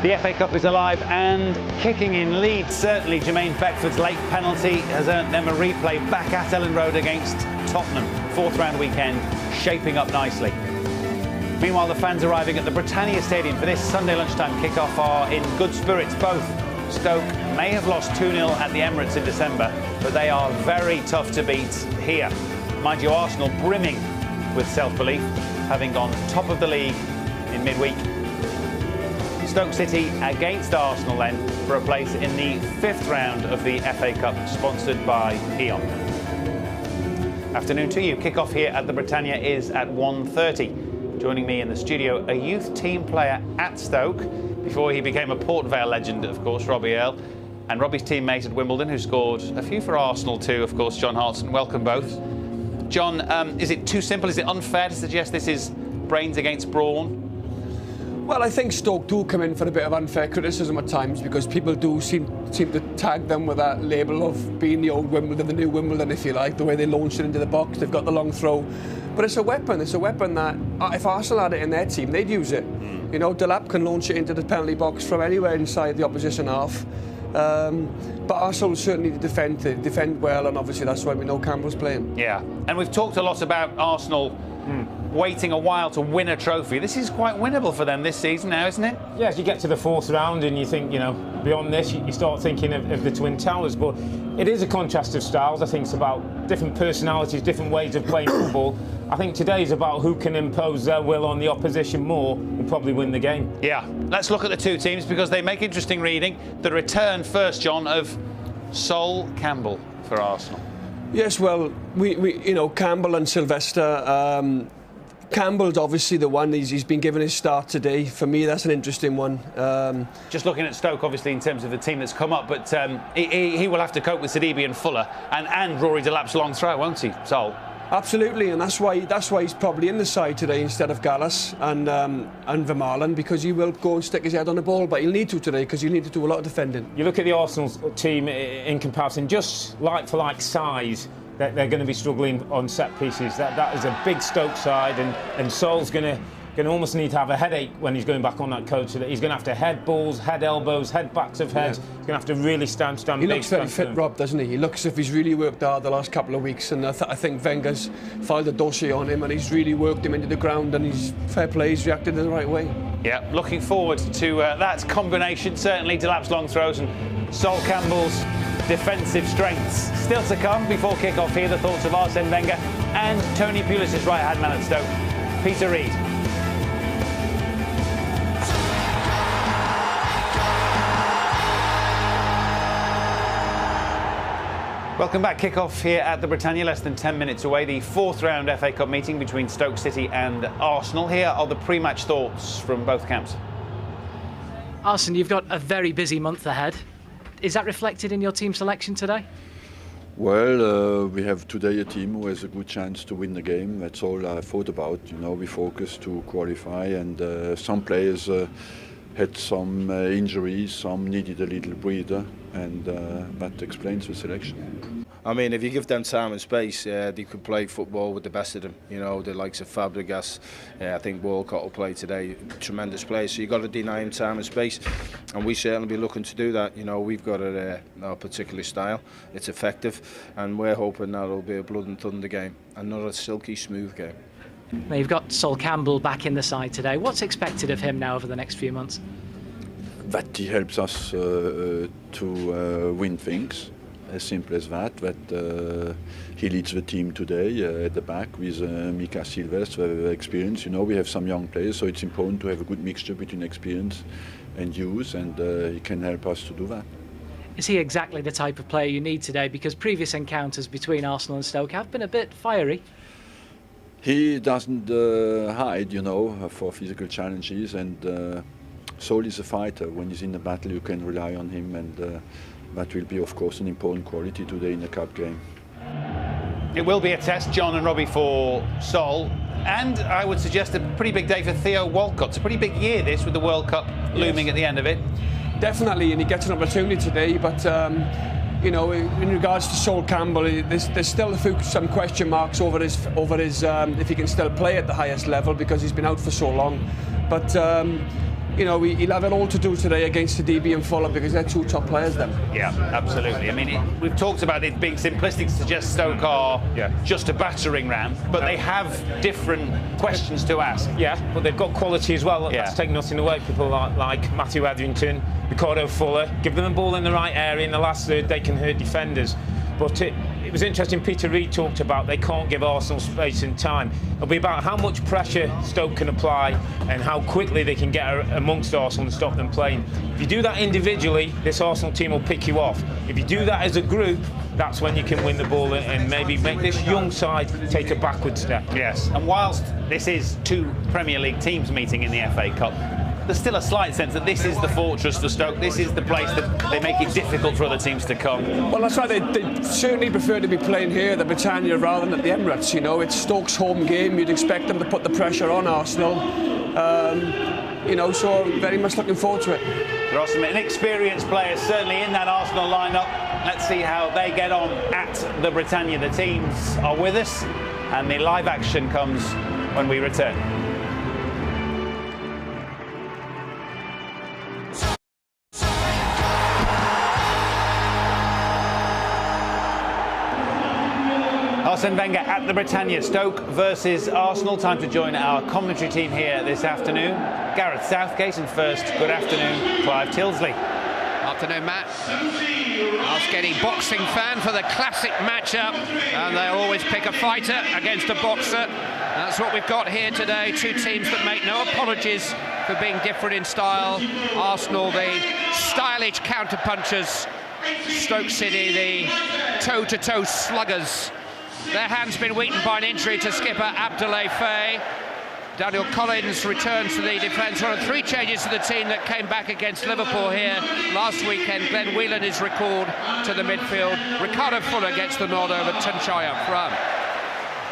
The FA Cup is alive and kicking in. Leeds, certainly Jermaine Beckford's late penalty has earned them a replay back at Ellen Road against Tottenham. Fourth round weekend shaping up nicely. Meanwhile, the fans arriving at the Britannia Stadium for this Sunday lunchtime kickoff are in good spirits. Both Stoke may have lost 2-0 at the Emirates in December, but they are very tough to beat here. Mind you, Arsenal brimming with self-belief, having gone top of the league in midweek. Stoke City against Arsenal then for a place in the fifth round of the FA Cup, sponsored by E.ON. Afternoon to you. Kick-off here at the Britannia is at 1:30. Joining me in the studio, a youth team player at Stoke, before he became a Port Vale legend, of course, Robbie Earle, and Robbie's teammate at Wimbledon, who scored a few for Arsenal too, of course, John Hartson. Welcome both. John, is it too simple? Is it unfair to suggest this is brains against brawn? Well, I think Stoke do come in for a bit of unfair criticism at times, because people do seem to tag them with that label of being the old Wimbledon, the new Wimbledon, if you like, the way they launch it into the box. They've got the long throw. But it's a weapon. It's a weapon that, if Arsenal had it in their team, they'd use it. You know, Delap can launch it into the penalty box from anywhere inside the opposition half. But Arsenal certainly need to defend well, and obviously that's why we know Campbell's playing. Yeah, and we've talked a lot about Arsenal waiting a while to win a trophy. This is quite winnable for them this season now, isn't it? Yeah, as you get to the fourth round and you think, you know, beyond this, you start thinking of the Twin Towers. But it is a contrast of styles. I think it's about different personalities, different ways of playing football. I think today is about who can impose their will on the opposition more and probably win the game. Yeah, let's look at the two teams, because they make interesting reading. The return first, John, of Sol Campbell for Arsenal. Yes, well, we you know, Campbell and Sylvester. Campbell's obviously the one, he's been given his start today. For me, that's an interesting one. Just looking at Stoke, obviously, in terms of the team that's come up, but he will have to cope with Sidibe and Fuller and Rory Delap's long throw, won't he, Sol? Absolutely, and that's why he's probably in the side today instead of Gallas and Vermaelen, because he will go and stick his head on the ball, but he'll need to today, because he'll need to do a lot of defending. You look at the Arsenal team in comparison, just like for like size, they're going to be struggling on set pieces. That is a big Stoke side, and Sol's going to almost need to have a headache when he's going back on that coach. He's going to have to head balls, head elbows, head backs of heads. He's going to have to really stand He big. looks very fit, Rob, doesn't he? He looks as if he's really worked hard the last couple of weeks, and I think Wenger's filed a dossier on him, and he's really worked him into the ground, and he's fair play, he's reacted in the right way. Yeah, looking forward to that combination. Certainly Delap's long throws and Sol Campbell's defensive strengths. Still to come before kick-off here, the thoughts of Arsene Wenger and Tony Pulis' right-hand man at Stoke, Peter Reid. Welcome back. Kick-off here at the Britannia, less than 10 minutes away. The fourth round FA Cup meeting between Stoke City and Arsenal. Here are the pre-match thoughts from both camps. Arsene, you've got a very busy month ahead. Is that reflected in your team selection today? Well, we have today a team who has a good chance to win the game. That's all I thought about. You know, we focus to qualify, and some players had some injuries, some needed a little breather, and that explains the selection. I mean, if you give them time and space, they could play football with the best of them. You know, the likes of Fabregas, I think Walcott will play today, tremendous players. So you've got to deny him time and space, and we certainly be looking to do that. You know, we've got our particular style. It's effective, and we're hoping that it'll be a blood and thunder game, and not a silky smooth game. Now, you've got Sol Campbell back in the side today. What's expected of him now over the next few months? That he helps us to win things. As simple as that. That he leads the team today at the back with Mika Silvestre, experience. You know, we have some young players, so it's important to have a good mixture between experience and youth, and he can help us to do that. Is he exactly the type of player you need today? Because previous encounters between Arsenal and Stoke have been a bit fiery. He doesn't hide, you know, for physical challenges, and Sol is a fighter. When he's in the battle, you can rely on him, and that will be, of course, an important quality today in the cup game. It will be a test, John and Robbie, for Sol, and I would suggest a pretty big day for Theo Walcott. It's a pretty big year, this, with the World Cup looming at the end of it. Definitely, and he gets an opportunity today, but you know, in regards to Sol Campbell, there's still some question marks over his if he can still play at the highest level, because he's been out for so long. But you know, he'll have it all to do today against the DB and Fulham because they're two top players then. Yeah, absolutely. I mean, we've talked about it being simplistic to suggest Stoke are just a battering ram, but they have different questions to ask. Yeah, but they've got quality as well. That's taking nothing away. People like Matthew Etherington, Ricardo Fuller, give them the ball in the right area in the last third, they can hurt defenders. But it was interesting, Peter Reid talked about they can't give Arsenal space and time. It'll be about how much pressure Stoke can apply and how quickly they can get amongst Arsenal and stop them playing. If you do that individually, this Arsenal team will pick you off. If you do that as a group, that's when you can win the ball and maybe make this young side take a backward step. Yes, and whilst this is two Premier League teams meeting in the FA Cup, there's still a slight sense that this is the fortress for Stoke. This is the place that they make it difficult for other teams to come. Well, that's right. They certainly prefer to be playing here at the Britannia rather than at the Emirates. You know, it's Stoke's home game. You'd expect them to put the pressure on Arsenal. You know, so I'm very much looking forward to it. There are some inexperienced players certainly in that Arsenal lineup. Let's see how they get on at the Britannia. The teams are with us, and the live action comes when we return. Arsene Wenger at the Britannia. Stoke versus Arsenal. Time to join our commentary team here this afternoon. Gareth Southgate, and first, good afternoon, Clive Tilsley. Afternoon, Matt. Ask any boxing fan for the classic matchup, and they'll always pick a fighter against a boxer. That's what we've got here today. Two teams that make no apologies for being different in style. Arsenal, the stylish counter-punchers. Stoke City, the toe-to-toe sluggers. Their hand's been weakened by an injury to skipper Abdoulaye Faye. Daniel Collins returns to the defence. One of three changes to the team that came back against Liverpool here last weekend. Glenn Whelan is recalled to the midfield. Ricardo Fuller gets the nod over Tuncay up front.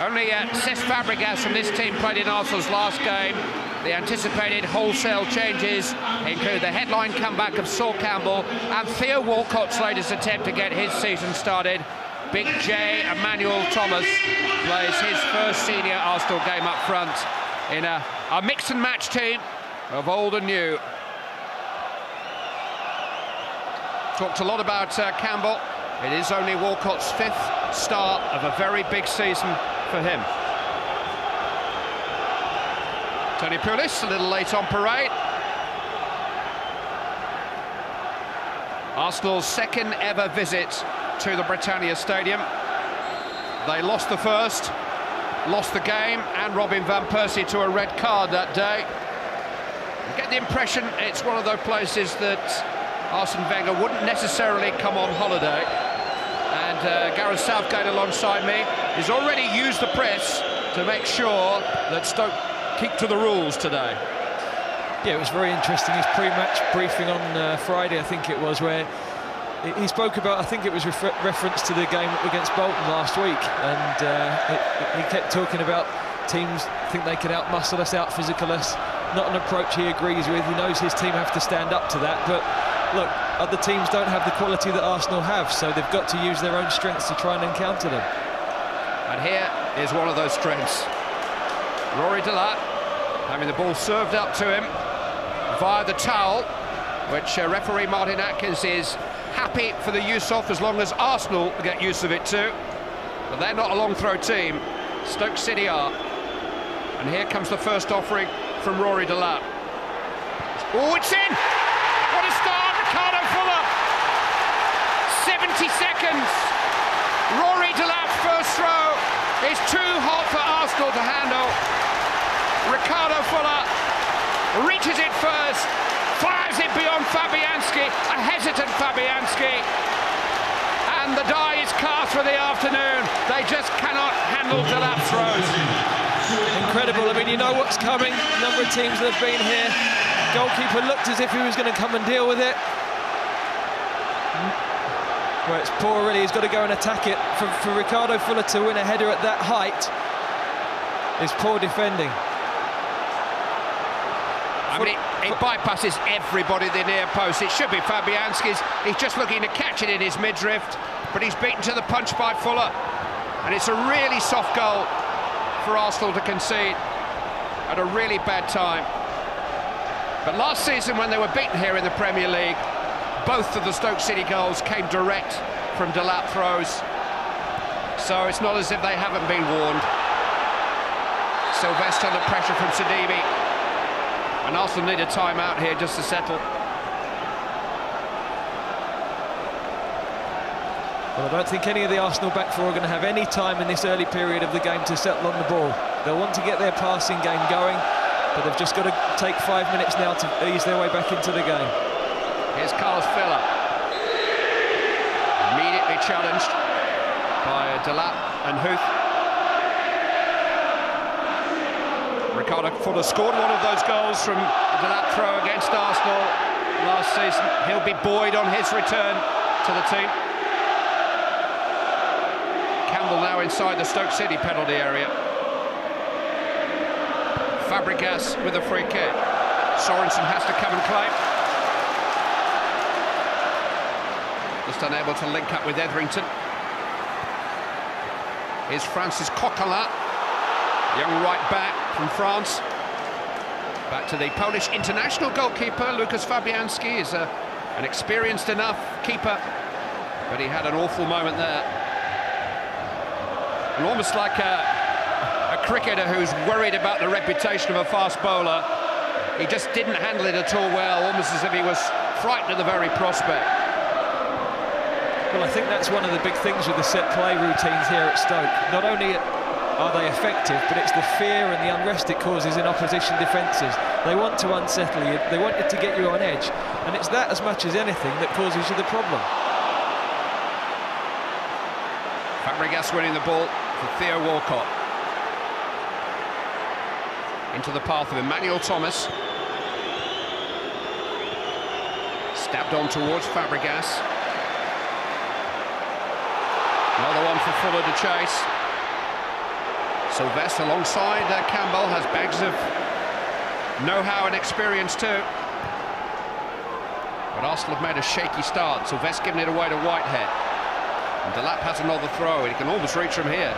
Only Cesc Fabregas from this team played in Arsenal's last game. The anticipated wholesale changes include the headline comeback of Sol Campbell and Theo Walcott's latest attempt to get his season started. Big J, Emmanuel Thomas, plays his first senior Arsenal game up front in a mix and match team of old and new. Talked a lot about Campbell. It is only Walcott's fifth start of a very big season for him. Tony Pulis a little late on parade. Arsenal's second ever visit to the Britannia Stadium. They lost the first, lost the game, and Robin van Persie to a red card that day. I get the impression it's one of those places that Arsene Wenger wouldn't necessarily come on holiday. And Gareth Southgate alongside me has already used the press to make sure that Stoke keep to the rules today. Yeah, it was very interesting. His pre-match briefing on Friday, I think it was, where he spoke about, I think it was reference to the game against Bolton last week, and he kept talking about teams think they can out-muscle us, out-physical us. Not an approach he agrees with. He knows his team have to stand up to that, but look, other teams don't have the quality that Arsenal have, so they've got to use their own strengths to try and encounter them. And here is one of those strengths. Rory Delap having the ball served up to him via the towel, which referee Martin Atkins is happy for the use of, as long as Arsenal get use of it too. But they're not a long throw team. Stoke City are. And here comes the first offering from Rory Delap. Oh, it's in! What a start, Ricardo Fuller! 70 seconds. Rory Delap's first throw is too hot for Arsenal to handle. Ricardo Fuller reaches it first, fires it beyond Fabianski, a hesitant Fabianski, and the die is cast for the afternoon. They just cannot handle Delap's throws. Incredible. I mean, you know what's coming. A number of teams that have been here. Goalkeeper looked as if he was going to come and deal with it. Well, it's poor, really. He's got to go and attack it. For Ricardo Fuller to win a header at that height is poor defending. I mean, it bypasses everybody at the near post. It should be Fabianski's. He's just looking to catch it in his midriff, but he's beaten to the punch by Fuller. And it's a really soft goal for Arsenal to concede at a really bad time. But last season, when they were beaten here in the Premier League, both of the Stoke City goals came direct from Delap throws. So it's not as if they haven't been warned. Sylvester under pressure from Sidibe. And Arsenal need a timeout here just to settle. Well, I don't think any of the Arsenal back four are going to have any time in this early period of the game to settle on the ball. They'll want to get their passing game going, but they've just got to take 5 minutes now to ease their way back into the game. Here's Carlos Vela. Immediately challenged by Delap and Huth. Ricardo Fuller scored one of those goals from the Delap throw against Arsenal last season. He'll be buoyed on his return to the team. Campbell now inside the Stoke City penalty area. Fabregas with a free kick. Sorensen has to come and claim. Just unable to link up with Etherington. Here's Francis Coquelin, young right back from France. Back to the Polish international goalkeeper, Lukas Fabianski is an experienced enough keeper, but he had an awful moment there. And almost like a cricketer who's worried about the reputation of a fast bowler, he just didn't handle it at all well, almost as if he was frightened of the very prospect. Well, I think that's one of the big things with the set play routines here at Stoke. Not only are they effective, but it's the fear and the unrest it causes in opposition defences. They want to unsettle you, they want it to get you on edge, and it's that as much as anything that causes you the problem. Fabregas winning the ball for Theo Walcott. Into the path of Emmanuel Thomas. Stabbed on towards Fabregas. Another one for Fuller to chase. Sylvester alongside Campbell has bags of know-how and experience too. But Arsenal have made a shaky start. Sylvester giving it away to Whitehead. And Delap has another throw. He can almost reach from here.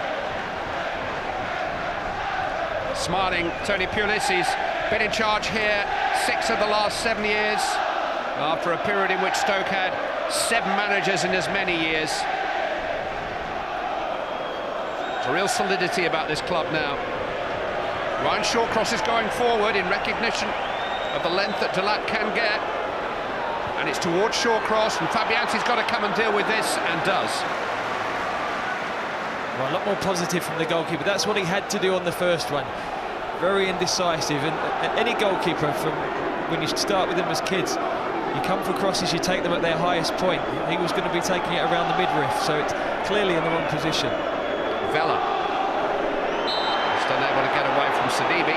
Smiling Tony Pulis, he's been in charge here 6 of the last 7 years, after a period in which Stoke had 7 managers in as many years. There's a real solidity about this club now. Ryan Shawcross is going forward in recognition of the length that Delap can get. And it's towards Shawcross, and Fabianski's got to come and deal with this, and does. Well, a lot more positive from the goalkeeper. That's what he had to do on the first one. Very indecisive, and any goalkeeper, from when you start with them as kids, you come for crosses, you take them at their highest point. He was going to be taking it around the midriff, so it's clearly in the wrong position. Vela just unable to get away from Sidibe.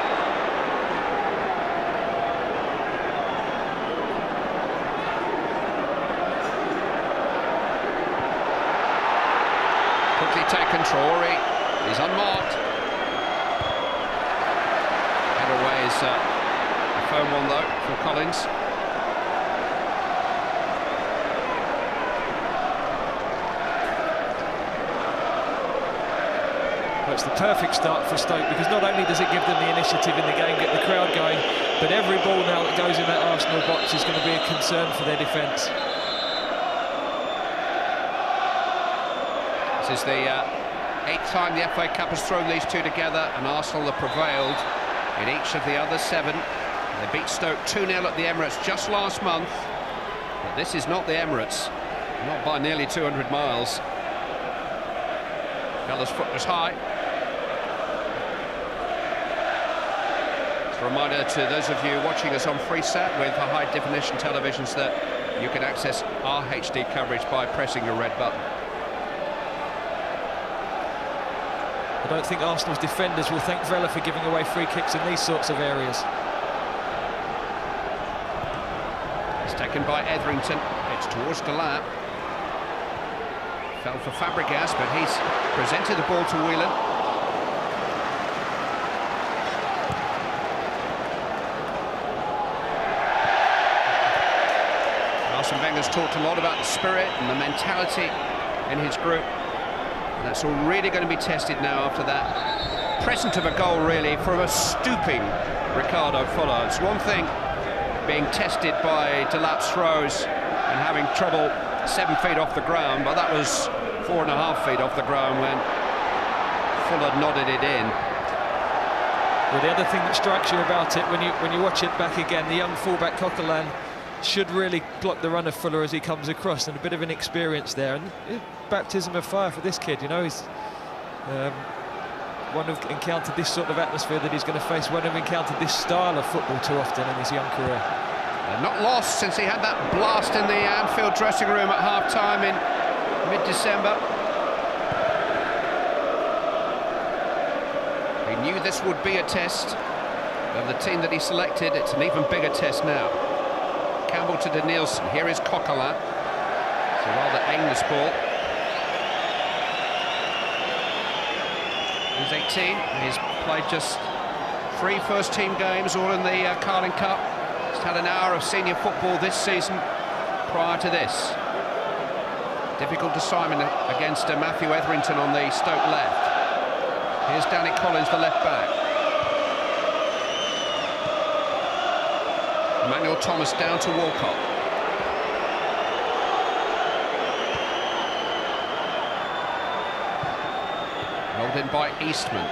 Quickly taken, Traore. He's unmarked. Head away is a firm one though for Collins. Well, it's the perfect start for Stoke, because not only does it give them the initiative in the game, get the crowd going, but every ball now that goes in that Arsenal box is going to be a concern for their defence. This is the 8th time the FA Cup has thrown these two together, and Arsenal have prevailed in each of the other 7. They beat Stoke 2-0 at the Emirates just last month, but this is not the Emirates, not by nearly 200 miles. Vela's foot was high. It's a reminder to those of you watching us on Freesat with high-definition televisions that you can access our HD coverage by pressing a red button. I don't think Arsenal's defenders will thank Vela for giving away free kicks in these sorts of areas. It's taken by Etherington. It's towards Delap. Fell for Fabregas, but he's presented the ball to Whelan. Arsene Wenger's talked a lot about the spirit and the mentality in his group. And that's all really going to be tested now after that present of a goal, really, from a stooping Ricardo Fuller. It's one thing being tested by Delap's throws and having trouble 7 feet off the ground, but that was 4.5 feet off the ground when Fuller nodded it in. Well, the other thing that strikes you about it when you watch it back again, the young fullback Coquelin should really block the run of Fuller as he comes across, and a bit of an experience there, and baptism of fire for this kid. You know, he's one who've encountered this sort of atmosphere that he's going to face, one who've encountered this style of football too often in his young career. Not lost since he had that blast in the Anfield dressing room at half-time in mid-December. He knew this would be a test of the team that he selected. It's an even bigger test now. Campbell to Denilson. Here is Coquelin. It's a rather aimless ball. He's 18. He's played just 3 first-team games, all in the Carling Cup. He's had an hour of senior football this season prior to this. Difficult assignment against Matthew Etherington on the Stoke left. Here's Danny Collins, the left back. Emmanuel Thomas down to Walcott. Rolled in by Eastman.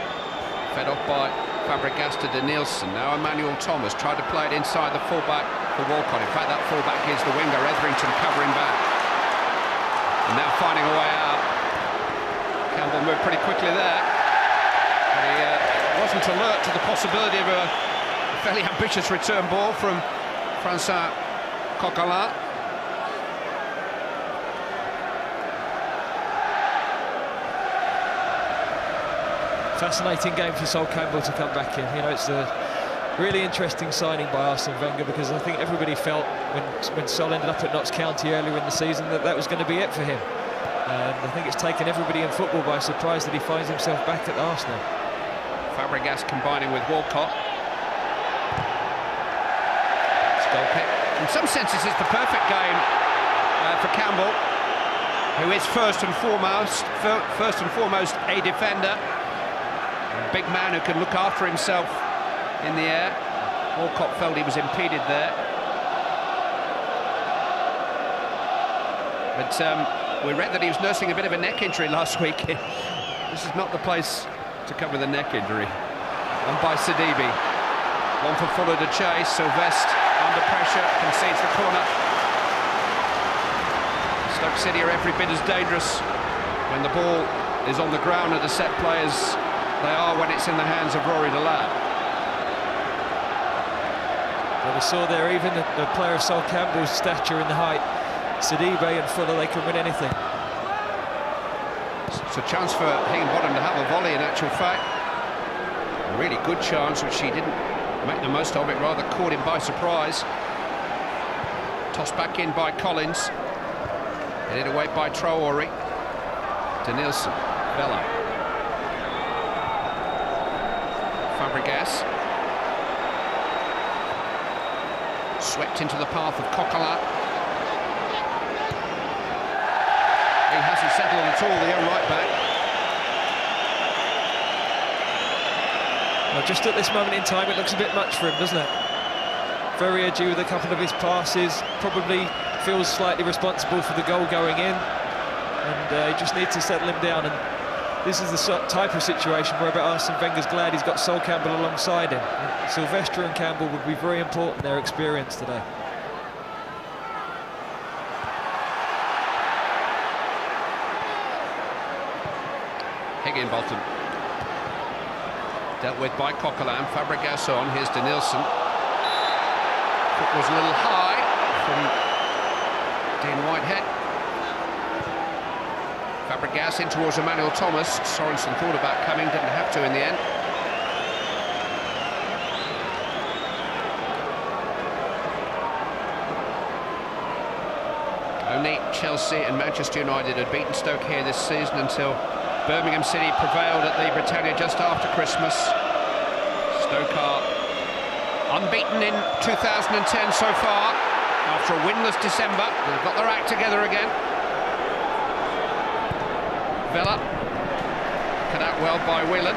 Fed off by Fabregas to Denilson. Now Emmanuel Thomas tried to play it inside the fullback for Walcott. In fact, that fullback is the winger, Etherington, covering back. And now finding a way out. Campbell moved pretty quickly there. But he wasn't alert to the possibility of a fairly ambitious return ball from Francois Coquelin. Fascinating game for Sol Campbell to come back in. You know, it's a really interesting signing by Arsene Wenger, because I think everybody felt when Sol ended up at Notts County earlier in the season that was going to be it for him. And I think it's taken everybody in football by surprise that he finds himself back at Arsenal. Fabregas combining with Walcott. In some senses, it's the perfect game for Campbell, who is first and foremost a defender. A big man who can look after himself in the air. Walcott felt he was impeded there. But we read that he was nursing a bit of a neck injury last week. This is not the place to cover the neck injury. And by Sidibe. One for Fuller to chase. Sylvestre under pressure, concedes the corner. Stoke City are every bit as dangerous when the ball is on the ground at a set play as they are when it's in the hands of Rory Delap. Well, we saw there even a player of Sol Campbell's stature in the height, Sidibe and Fuller, they can win anything. It's a chance for Higginbottom to have a volley in actual fact. A really good chance, which he didn't make the most of it, rather caught him by surprise. Tossed back in by Collins. Headed away by Traore. Denilson, Vela. Fabregas. Swept into the path of Coquelin. He hasn't settled at all, the young right back. Well, just at this moment in time, it looks a bit much for him, doesn't it? Very edgy with a couple of his passes. Probably feels slightly responsible for the goal going in. And he just needs to settle him down. And this is the type of situation where Arsene Wenger's glad he's got Sol Campbell alongside him. And Sylvestre and Campbell would be very important, their experience today. Higginbottom. Dealt with by Coquelin. Fabregas on. Here's Denilson. Foot was a little high from Dean Whitehead. Fabregas in towards Emmanuel Thomas. Sorensen thought about coming, didn't have to in the end. Only Chelsea and Manchester United had beaten Stoke here this season until Birmingham City prevailed at the Britannia just after Christmas. Stoke are unbeaten in 2010 so far, after a winless December. They've got their act together again. Vela, cut out well by Whelan.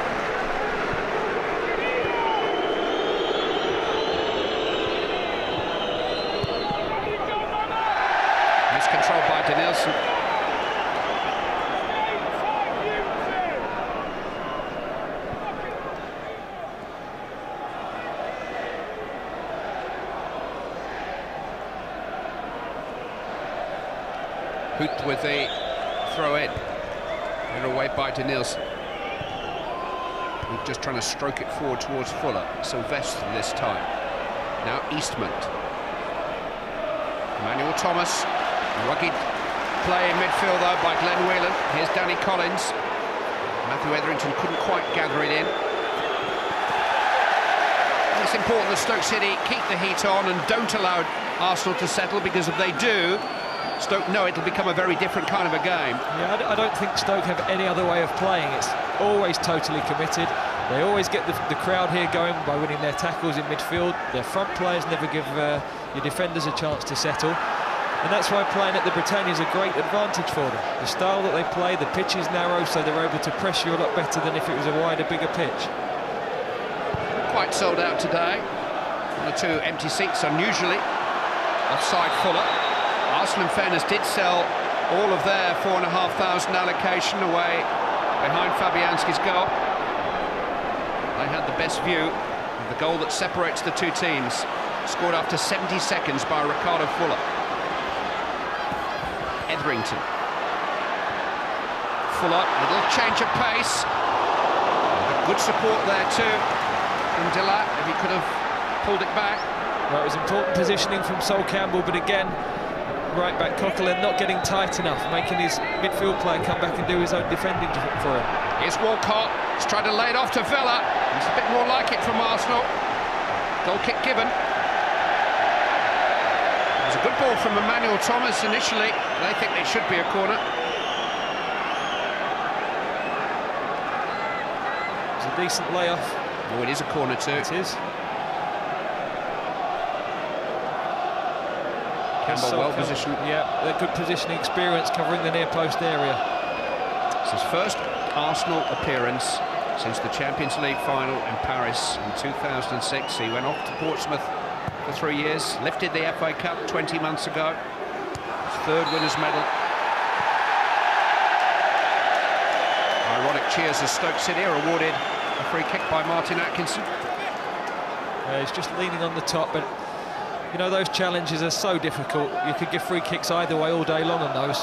Hoot with the throw in. They're away by Denilson. We're just trying to stroke it forward towards Fuller. Sylvester this time. Now Eastman. Emmanuel Thomas. Rugged play in midfield though by Glenn Whelan. Here's Danny Collins. Matthew Etherington couldn't quite gather it in. It's important that Stoke City keep the heat on and don't allow Arsenal to settle, because if they do, Stoke know it'll become a very different kind of a game. Yeah, I don't think Stoke have any other way of playing. It's always totally committed. They always get the crowd here going by winning their tackles in midfield. Their front players never give your defenders a chance to settle. And that's why playing at the Britannia is a great advantage for them. The style that they play, the pitch is narrow, so they're able to press you a lot better than if it was a wider, bigger pitch. Quite sold out today. 1 or 2 empty seats, unusually. Offside Fuller. Arsenal, in fairness, did sell all of their 4,500 allocation away behind Fabianski's goal. They had the best view of the goal that separates the two teams, scored after 70 seconds by Ricardo Fuller. Etherington. Fuller, little change of pace. Good support there too from Dillard, if he could have pulled it back. Well, it was important positioning from Sol Campbell, but again, right back Coquelin not getting tight enough, making his midfield player come back and do his own defending for him. Here's Walcott, he's tried to lay it off to Villa. It's a bit more like it from Arsenal. Goal kick given. It was a good ball from Emmanuel Thomas initially. They think it should be a corner. It's a decent layoff. Oh, it is a corner too. It is. Campbell well positioned. Yeah, they're good positioning experience covering the near post area. It's his first Arsenal appearance since the Champions League final in Paris in 2006. He went off to Portsmouth for 3 years, lifted the FA Cup 20 months ago. His 3rd winners' medal. Ironic cheers as Stoke City are awarded a free kick by Martin Atkinson. He's just leaning on the top, but you know, those challenges are so difficult. You could give free kicks either way all day long on those.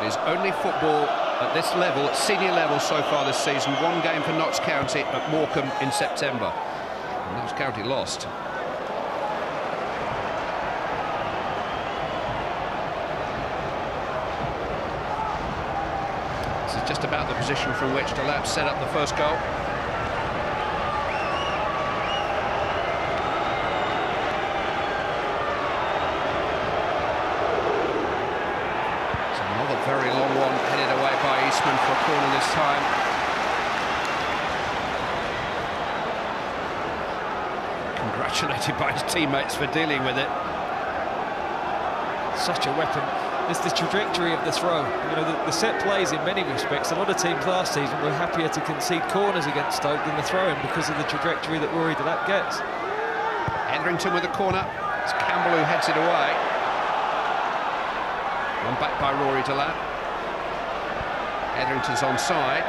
It is only football at this level, at senior level so far this season. 1 game for Notts County at Morecambe in September. And Notts County lost. This is just about the position from which Delap set up the first goal. Very long one, headed away by Eastman for a corner this time. Congratulated by his teammates for dealing with it. Such a weapon. It's the trajectory of the throw. You know, the set plays in many respects. A lot of teams last season were happier to concede corners against Stoke than the throw-in because of the trajectory that Rory Delap gets. Etherington with a corner. It's Campbell who heads it away. One back by Rory Delap. Etherington's onside.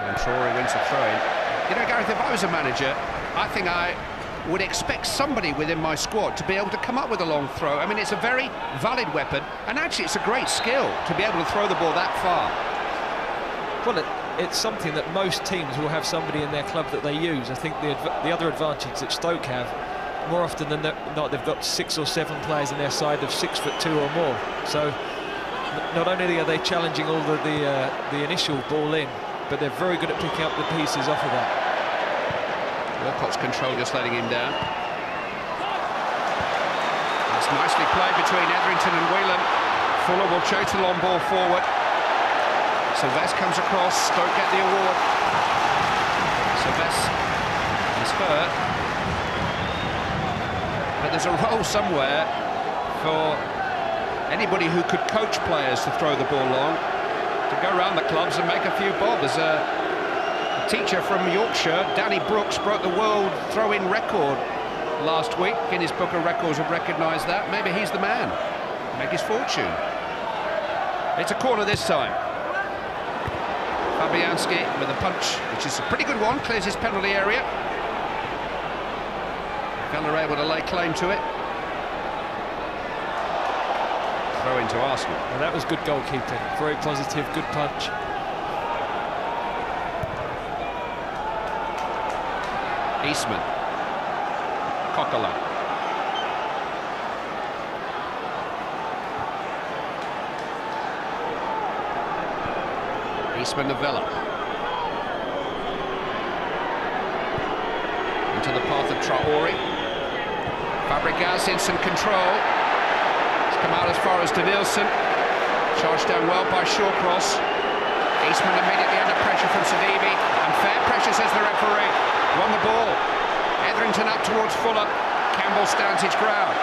And Traore wins the throw-in. You know, Gareth, if I was a manager, I think I would expect somebody within my squad to be able to come up with a long throw. I mean, it's a very valid weapon, and actually it's a great skill to be able to throw the ball that far. Well, it's something that most teams will have somebody in their club that they use. I think the other advantage that Stoke have, more often than not, they've got 6 or 7 players in their side of 6'2" or more. So not only are they challenging all the initial ball in, but they're very good at picking up the pieces off of that. Walcott's control just letting him down. That's nicely played between Etherington and Whelan. Fuller will chase the long ball forward. Sylvester comes across. Stoke get the award. Sylvester is hurt. But there's a role somewhere for anybody who could coach players to throw the ball long, to go around the clubs and make a few bob. There's a teacher from Yorkshire, Danny Brooks, broke the world throw-in record last week. Guinness Book of Records have recognised that. Maybe he's the man. Make his fortune. It's a corner this time. Fabianski with a punch, which is a pretty good one, clears his penalty area. Villa able to lay claim to it. throw into Arsenal. And that was good goalkeeping, very positive, good punch. Eastman. Coquelin. Eastman to Villa. Into the path of Traore. Fabregas in some control. It's come out as far as Danielson. Charged down well by Shawcross. Eastman immediately under pressure from Sidibe. And fair pressure, says the referee. Won the ball. Etherington up towards Fuller. Campbell stands his ground.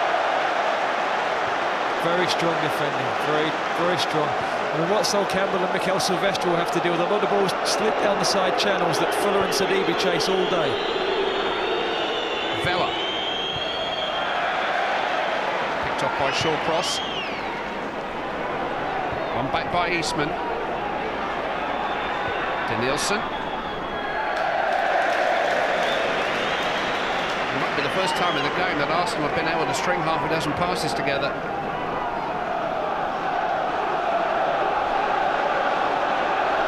Very strong defending, very strong. I mean, what Sol Campbell and Mikel Silvestre will have to deal with, a lot of balls slip down the side channels that Fuller and Sidibe chase all day. Vela. Picked up by Shawcross. One back by Eastman. Danielson. It might be the first time in the game that Arsenal have been able to string half a dozen passes together.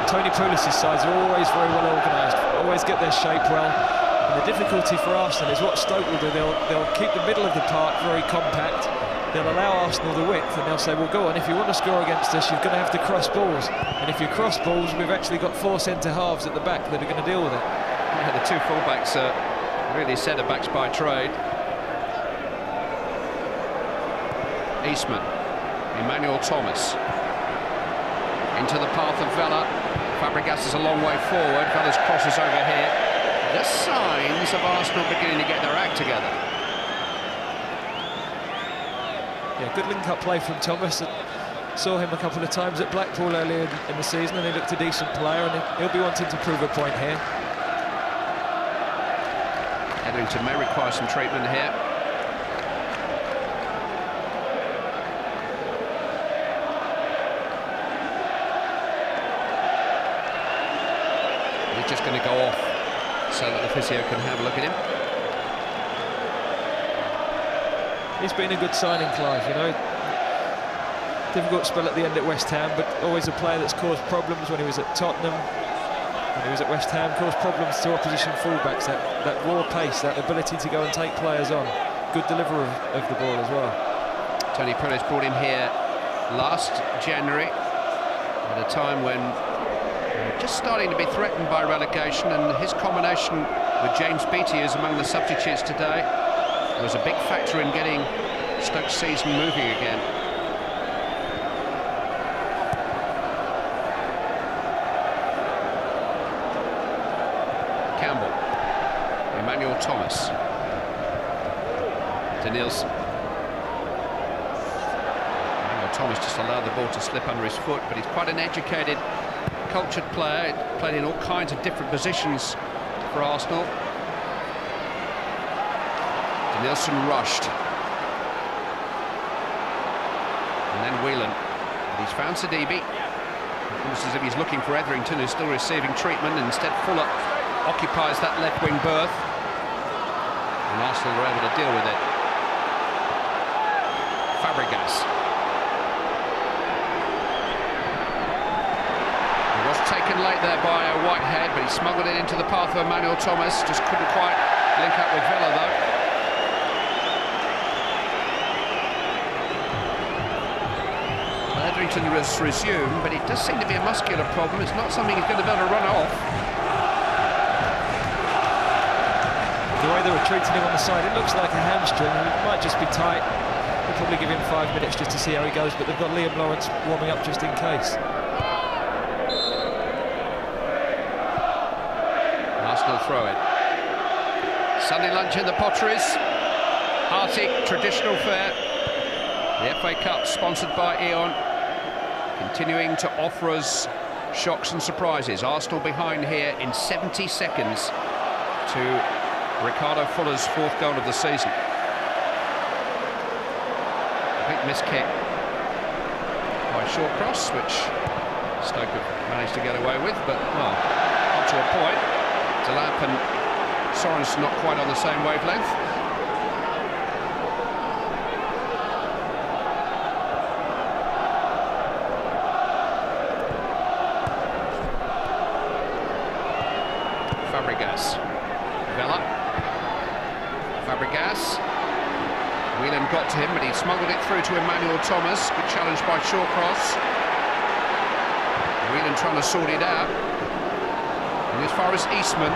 Tony Pulis' sides are always very well organised, always get their shape well. And the difficulty for Arsenal is what Stoke will do. They'll keep the middle of the park very compact. They'll allow Arsenal the width, and they'll say, well, go on, if you want to score against us, you're going to have to cross balls. And if you cross balls, we've actually got 4 centre-halves at the back that are going to deal with it. Yeah, the 2 full-backs are really centre-backs by trade. Eastman. Emmanuel Thomas. Into the path of Vela. Fabregas is a long way forward. Vela's crosses over here. The signs of Arsenal beginning to get their act together. Yeah, good link-up play from Thomas. Saw him a couple of times at Blackpool earlier in the season, and he looked a decent player, and he'll be wanting to prove a point here. Etherington may require some treatment here. He's just going to go off so that the physio can have a look at him. He's been a good signing, Clive, you know. Difficult spell at the end at West Ham, but always a player that's caused problems when he was at Tottenham. When he was at West Ham, caused problems to opposition fullbacks, that raw pace, that ability to go and take players on. Good deliverer of the ball as well. Tony Pulis brought him here last January at a time when just starting to be threatened by relegation, and his combination with James Beattie, who's among the substitutes today, was a big factor in getting Stoke's season moving again. Campbell. Emmanuel Thomas. Danielson. Emmanuel Thomas just allowed the ball to slip under his foot, but he's quite an educated, cultured player. He played in all kinds of different positions for Arsenal. Danielson rushed. And then Whelan. But he's found Sidibe. Almost as if he's looking for Etherington, who's still receiving treatment, and instead Fuller occupies that left wing berth. And Arsenal were able to deal with it. Fabregas. He was taken late there by Whitehead, but he smuggled it into the path of Emmanuel Thomas. Just couldn't quite link up with Vela, though. Etherington was resumed, but it does seem to be a muscular problem. It's not something he's going to be able to run off. The way they were treating him on the side, it looks like a hamstring. It might just be tight. They'll probably give him 5 minutes just to see how he goes, but they've got Liam Lawrence warming up just in case. Arsenal throw it. Sunday lunch in the Potteries. Hearty, traditional fare. The FA Cup sponsored by Eon, continuing to offer us shocks and surprises. Arsenal behind here in 70 seconds to Ricardo Fuller's 4th goal of the season. A big miss kick by Shawcross, which Stoke have managed to get away with, but, well, up to a point. Delap and Sorensen not quite on the same wavelength. Fabregas. Vela. Fabregas. Whelan got to him, but he smuggled it through to Emmanuel Thomas. Good challenge by Shawcross. Whelan trying to sort it out. And as far as Eastman.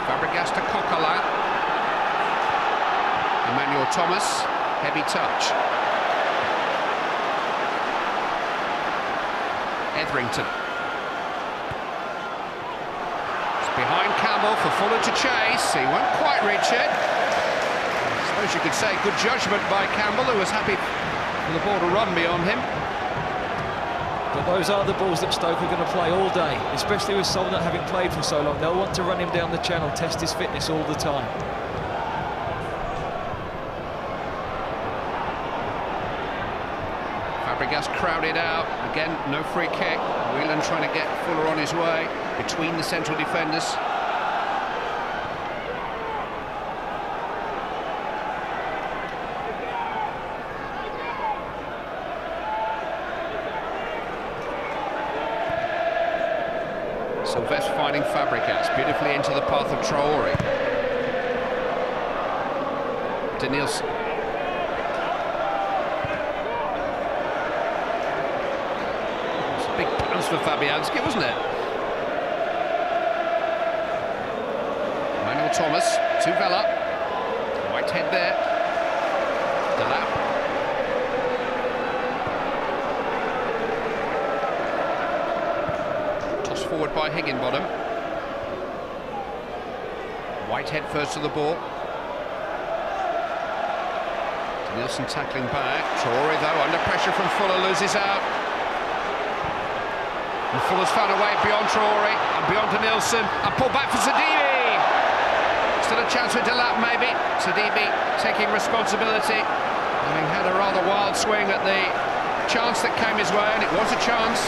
Fabregas to Coquelin. Emmanuel Thomas. Heavy touch. Etherington. It's behind Campbell for Fuller to chase. He won't quite reach it. I suppose you could say good judgment by Campbell, who was happy for the ball to run beyond him. But those are the balls that Stoke are going to play all day, especially with Sol not having played for so long. They'll want to run him down the channel, test his fitness all the time. Fabregas crowded out. Again, no free kick. Whelan trying to get Fuller on his way between the central defenders. Sylvestre finding Fabregas beautifully into the path of Traore. Denilson. It's a big bounce for Fabianski, wasn't it? Emmanuel Thomas to Vela. Whitehead there. Delap. Forward by Higginbottom. Whitehead first to the ball. Nielsen tackling back. Traore though under pressure from Fuller loses out. And Fuller's found a way beyond Traore and beyond to Nielsen and pulled back for Sidibe. Still a chance with Delap maybe. Sidibe taking responsibility, having had a rather wild swing at the chance that came his way, and it was a chance.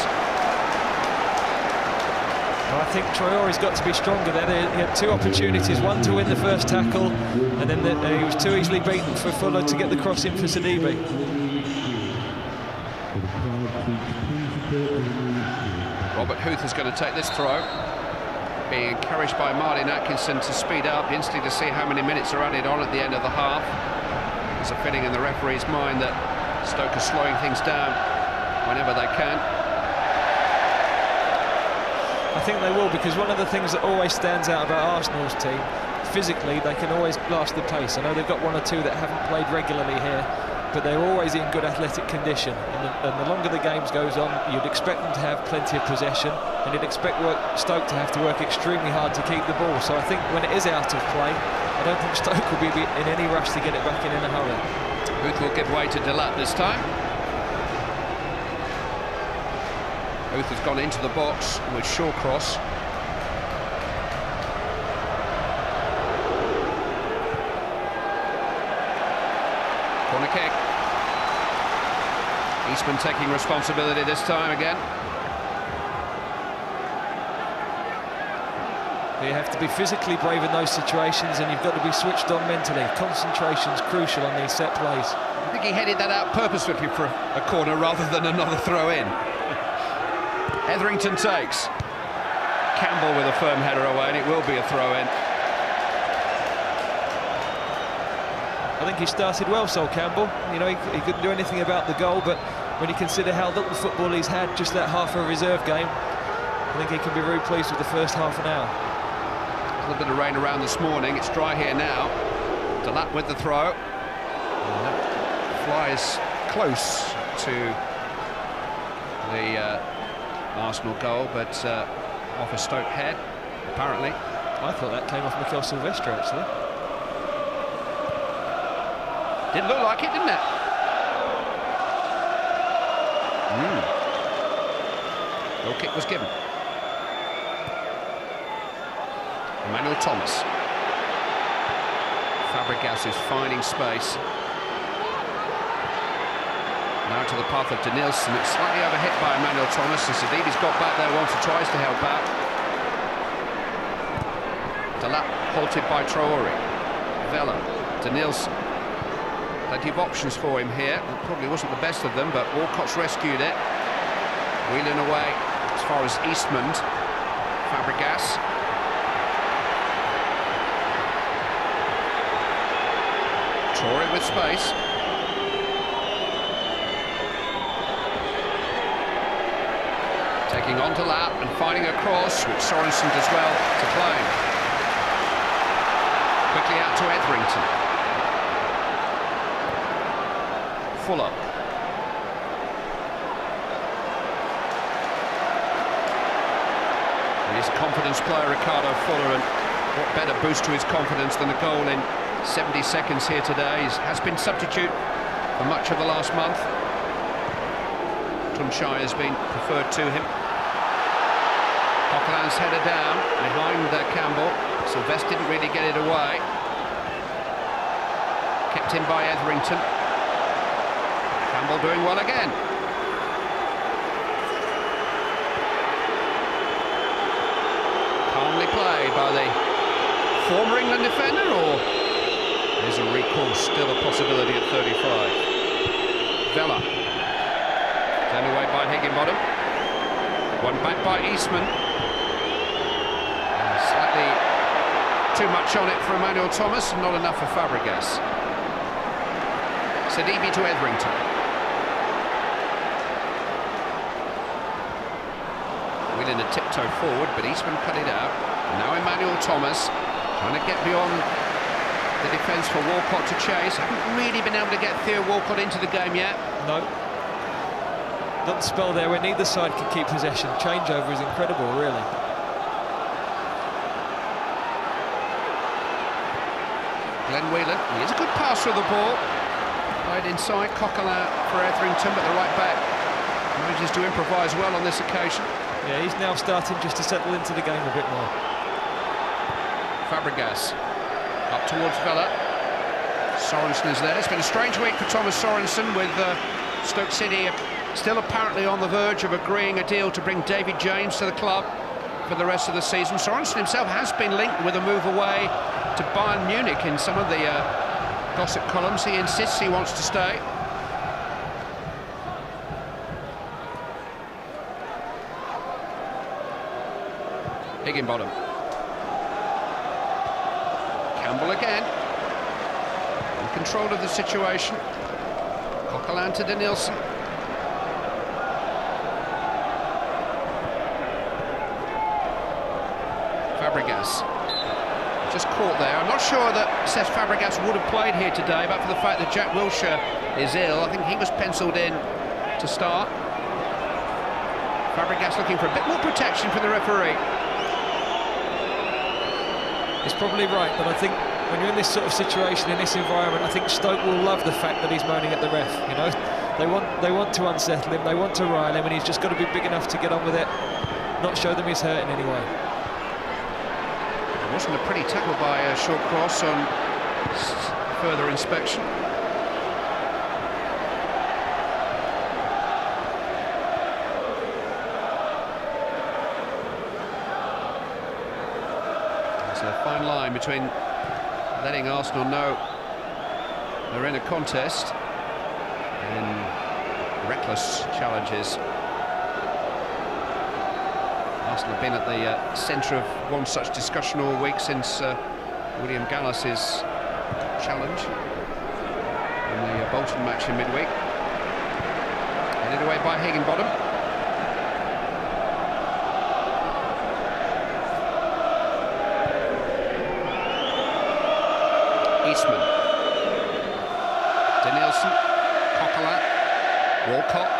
Well, I think Traore's got to be stronger there. He had two opportunities, one to win the first tackle, and then he was too easily beaten for Fuller to get the cross in for Sidibe. Robert Huth is going to take this throw, being encouraged by Martin Atkinson to speed up. Interesting to see how many minutes are added on at the end of the half. There's a feeling in the referee's mind that Stoke are slowing things down whenever they can. I think they will, because one of the things that always stands out about Arsenal's team, physically they can always blast the pace. I know they've got one or two that haven't played regularly here, but they're always in good athletic condition, and the longer the games goes on, you'd expect them to have plenty of possession, and you'd expect Stoke to have to work extremely hard to keep the ball. So I think when it is out of play, I don't think Stoke will be in any rush to get it back in a hurry. Huth will give way to Delap this time. Huth has gone into the box with Shawcross. Corner kick. Eastman taking responsibility this time again. You have to be physically brave in those situations, and you've got to be switched on mentally. Concentration's crucial on these set plays. I think he headed that out purposefully for a corner rather than another throw in. Etherington takes. Campbell with a firm header away, and it will be a throw-in. I think he started well, Sol Campbell. You know, he couldn't do anything about the goal, but when you consider how little football he's had, just that half a reserve game, I think he can be very pleased with the first half an hour. A little bit of rain around this morning. It's dry here now. Delap with the throw. And that flies close to the Arsenal goal, but off a Stoke head, apparently. I thought that came off Mikel Silvestre, actually. Didn't look like it, didn't it? Goal kick was given. Emmanuel Thomas. Fabregas is finding space. Now to the path of Denilson. It's slightly overhit by Emmanuel Thomas, and Sidibe's got back there once or twice to help out. Delap halted by Traore. Vela, Denilson. Plenty of options for him here. It probably wasn't the best of them, but Walcott's rescued it. Wheeling away as far as Eastman. Fabregas. Traore with space. Taking on to lap and finding a cross, which Sorensen does well to play. Quickly out to Etherington. Fuller. He's a confidence player, Ricardo Fuller, and what better boost to his confidence than a goal in 70 seconds here today. He has been substitute for much of the last month. Tunchai has been preferred to him. Coquelin's header down behind Campbell. Sylvester didn't really get it away. Kept in by Etherington. Campbell doing well again. Calmly played by the former England defender, or is a recall still a possibility at 35? Vela. Turned away by Higginbottom. One back by Eastman. Slightly too much on it for Emmanuel Thomas, and not enough for Fabregas. Sidibe to Etherington. Willing to tiptoe forward, but Eastman cut it out. Now Emmanuel Thomas trying to get beyond the defence for Walcott to chase. Haven't really been able to get Theo Walcott into the game yet. No. Not the spell there where neither side can keep possession. Changeover is incredible, really. Glenn Whelan, he is a good passer of the ball. Played inside, Coquelin for Etherington, but the right back manages to improvise well on this occasion. Yeah, he's now starting just to settle into the game a bit more. Fabregas up towards Vela. Sorensen is there. It's been a strange week for Thomas Sorensen, with Stoke City still apparently on the verge of agreeing a deal to bring David James to the club for the rest of the season. Sorensen himself has been linked with a move away to Bayern Munich in some of the gossip columns. He insists he wants to stay. Higginbottom. Campbell again. In control of the situation. Coquelin to Denilson. Fabregas. Just caught there. I'm not sure that Cesc Fabregas would have played here today, but for the fact that Jack Wilshere is ill. I think he was penciled in to start. Fabregas looking for a bit more protection from the referee. He's probably right, but I think when you're in this sort of situation, in this environment, I think Stoke will love the fact that he's moaning at the ref. You know, they want to unsettle him, they want to rile him, and he's just got to be big enough to get on with it, not show them he's hurt in any way. It wasn't a pretty tackle by Short Cross on further inspection. There's a fine line between letting Arsenal know they're in a contest and reckless challenges. Arsenal have been at the centre of one such discussion all week since William Gallas's challenge in the Bolton match in midweek. Headed away by Higginbottom. Eastman. Denilson. Coquelin. Walcott.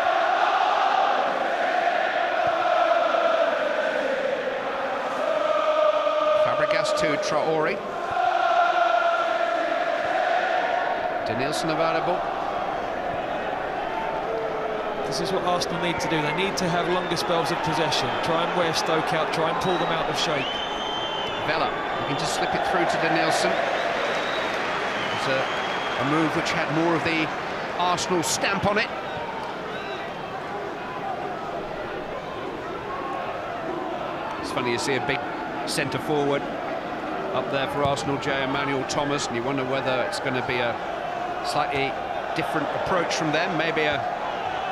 Fabregas to Traore. Denilson available. This is what Arsenal need to do. They need to have longer spells of possession. Try and wear Stoke out. Try and pull them out of shape. Vela looking to slip it through to Denilson. It's a move which had more of the Arsenal stamp on it. It's funny you see a big centre forward up there for Arsenal, Emmanuel Thomas, and you wonder whether it's going to be a slightly different approach from them, maybe a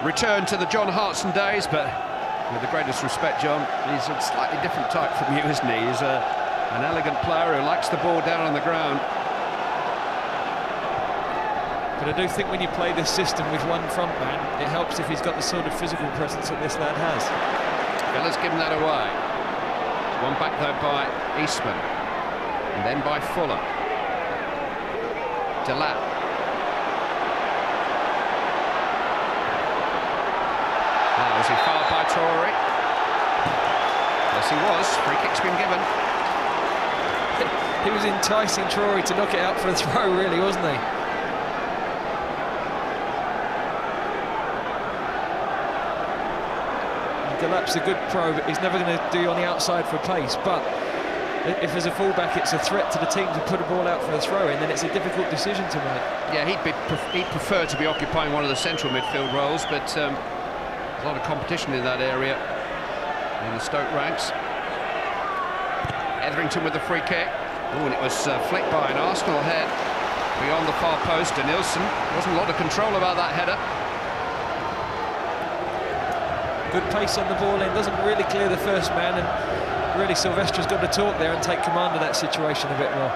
return to the John Hartson days, but with the greatest respect, John, he's a slightly different type from you, isn't he? He's an elegant player who likes the ball down on the ground. But I do think when you play this system with one front man, it helps if he's got the sort of physical presence that this lad has. Villa's given that away. One back though by Eastman, and then by Fuller. Delap. Now, was he fouled by Torrey? Yes, he was. Free kick's been given. He was enticing Torrey to knock it out for a throw, really, wasn't he? Delap's a good pro, but he's never going to do on the outside for pace. But if as a fullback it's a threat to the team to put a ball out for a throw-in, then it's a difficult decision to make. Yeah, he'd prefer to be occupying one of the central midfield roles, but there's a lot of competition in that area in the Stoke ranks. Etherington with the free kick. Oh, and it was flicked by an Arsenal head beyond the far post. And Nilsson, wasn't a lot of control about that header. Good pace on the ball in, doesn't really clear the first man, and really Silvestra's got to talk there and take command of that situation a bit more.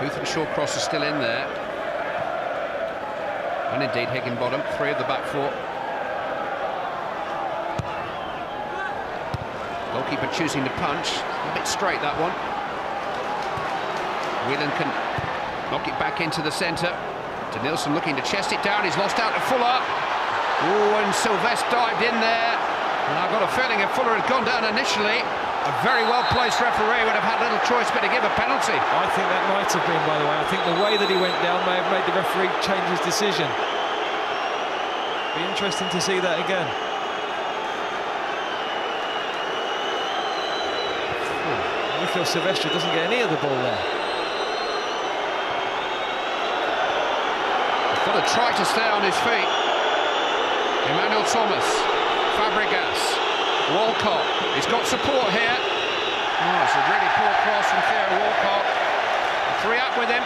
Huth and Shawcross are still in there. And indeed Higginbottom, 3 of the back 4. Goalkeeper choosing to punch, a bit straight that one. Whelan can knock it back into the centre. Nilsson looking to chest it down, he's lost out to Fuller. Oh, and Sylvestre dived in there. And I've got a feeling if Fuller had gone down initially, a very well-placed referee would have had little choice but to give a penalty. I think that might have been, by the way. I think the way that he went down may have made the referee change his decision. Be interesting to see that again. Mikel Silvestre doesn't get any of the ball there. Fuller tried to stay on his feet. Emmanuel Thomas, Fabregas, Walcott. He's got support here. Oh, it's a really poor cross from Theo Walcott. 3 up with him.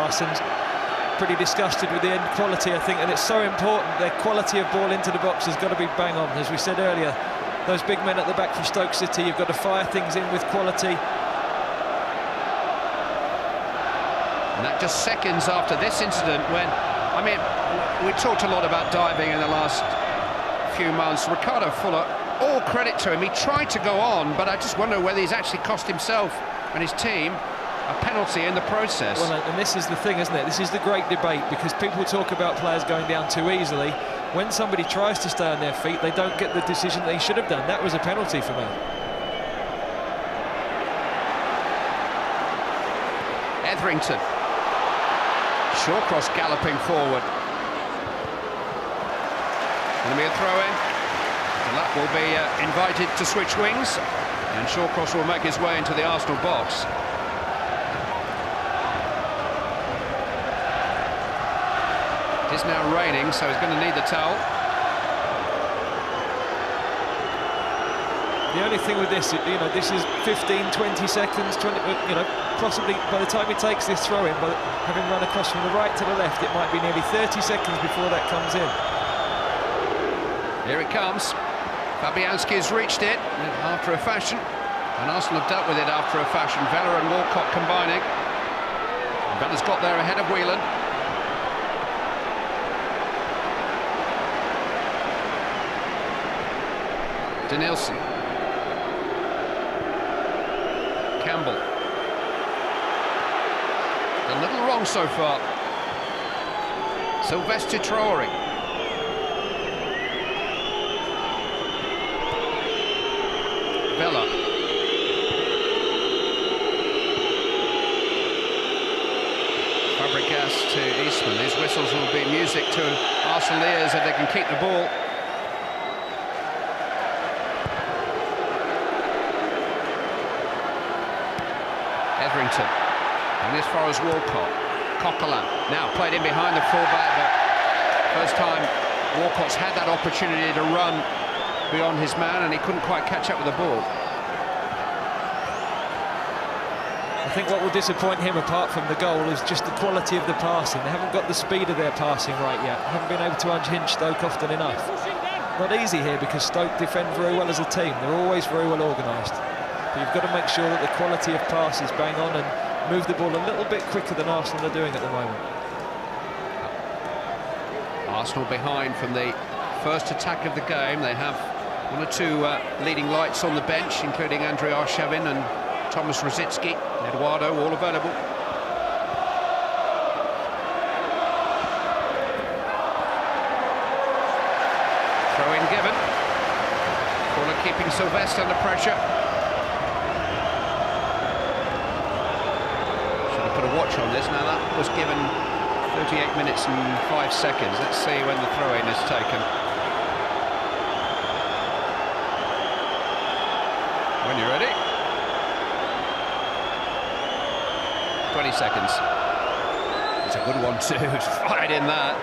Arsen's pretty disgusted with the end quality, I think, and it's so important. Their quality of ball into the box has got to be bang on. As we said earlier, those big men at the back from Stoke City, you've got to fire things in with quality. And that just seconds after this incident when, I mean, we talked a lot about diving in the last few months. Ricardo Fuller, all credit to him. He tried to go on, but I just wonder whether he's actually cost himself and his team a penalty in the process. Well, and this is the thing, isn't it? This is the great debate, because people talk about players going down too easily. When somebody tries to stay on their feet, they don't get the decision they should have done. That was a penalty for me. Etherington. Shawcross galloping forward. Going to be a throw-in. Delap will be invited to switch wings, and Shawcross will make his way into the Arsenal box. It is now raining, so he's going to need the towel. The only thing with this, you know, this is 15, 20 seconds, 20, you know, possibly by the time he takes this throw-in, but having run across from the right to the left, it might be nearly 30 seconds before that comes in. Here it comes. Fabianski has reached it after a fashion, and Arsenal have dealt with it after a fashion. Vela and Walcott combining. Vela's got there ahead of Whelan. Denilson. Campbell. A little wrong so far. Sylvestre Traoré. Vela. Fabregas to Eastman. These whistles will be music to Arsenal ears if they can keep the ball. Etherington, and as far as Walcott, Coquelin now played in behind the fullback, but first time Walcott's had that opportunity to run beyond his man, and he couldn't quite catch up with the ball. I think what will disappoint him, apart from the goal, is just the quality of the passing. They haven't got the speed of their passing right yet. Haven't been able to unhinge Stoke often enough. Not easy here, because Stoke defend very well as a team. They're always very well organised. But you've got to make sure that the quality of pass is bang on and move the ball a little bit quicker than Arsenal are doing at the moment. Arsenal behind from the first attack of the game. They have one or two leading lights on the bench, including Andrei Arshavin and Thomas Rosicki, Eduardo, all available. Throw-in given. Corner keeping Sylvestre under pressure. Should have put a watch on this. Now that was given 38 minutes and 5 seconds. Let's see when the throw-in is taken. When you're ready. 20 seconds. It's a good one too. Fired in that.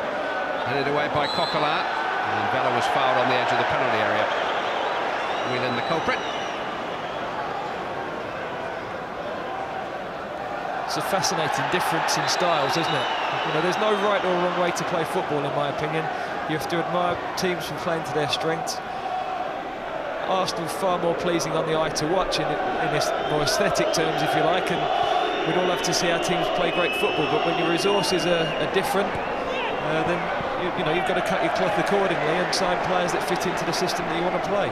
Headed away by Coquelin. And Vela was fouled on the edge of the penalty area. Whelan the culprit. It's a fascinating difference in styles, isn't it? You know, there's no right or wrong way to play football, in my opinion. You have to admire teams for playing to their strengths. Arsenal far more pleasing on the eye to watch in this more aesthetic terms, if you like, and we'd all love to see our teams play great football. But when your resources are different, then you know you've got to cut your cloth accordingly and sign players that fit into the system that you want to play.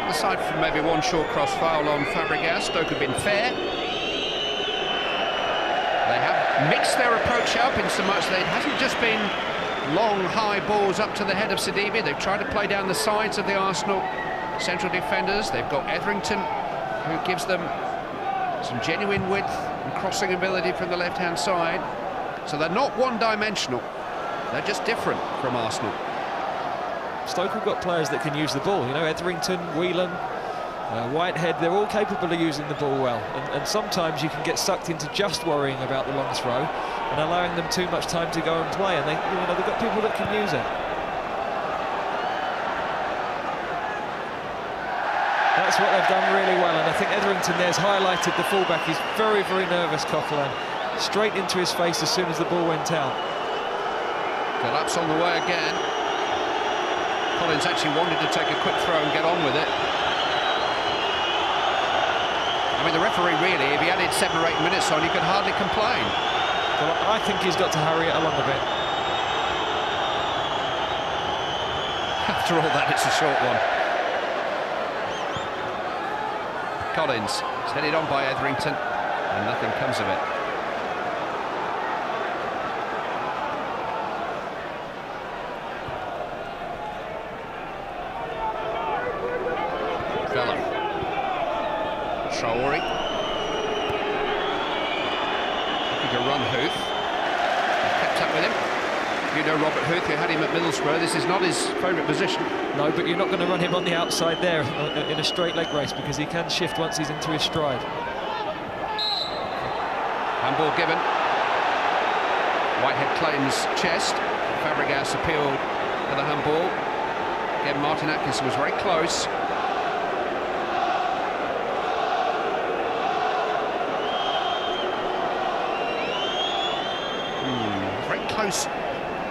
Aside from maybe one short cross foul on Fabregas, Stoke have been fair. They have mixed their approach up in so much that it hasn't just been long, high balls up to the head of Sidibe. They've tried to play down the sides of the Arsenal central defenders. They've got Etherington, who gives them some genuine width and crossing ability from the left-hand side. So they're not one-dimensional. They're just different from Arsenal. Stoke have got players that can use the ball. You know, Etherington, Whelan, Whitehead, they're all capable of using the ball well. And sometimes you can get sucked into just worrying about the long throw and allowing them too much time to go and play. And they've got people that can use it. That's what they've done really well, and I think Etherington there's highlighted the fullback. He's very, very nervous, Coquelin. Straight into his face as soon as the ball went out. Collapse on the way again. Collins actually wanted to take a quick throw and get on with it. I mean, the referee really, if he added 7 or 8 minutes on, he could hardly complain. Well, I think he's got to hurry it along a bit. After all that, it's a short one. Collins is headed on by Etherington, and nothing comes of it. Vela. Traore. Looking to run Huth. Kept up with him. You know Robert Huth, you had him at Middlesbrough. This is not his favourite position. No, but you're not going to run him on the outside there in a straight leg race, because he can shift once he's into his stride. Handball given. Whitehead claims chest. Fabregas appealed for the handball. Again, Martin Atkinson was very close. Very close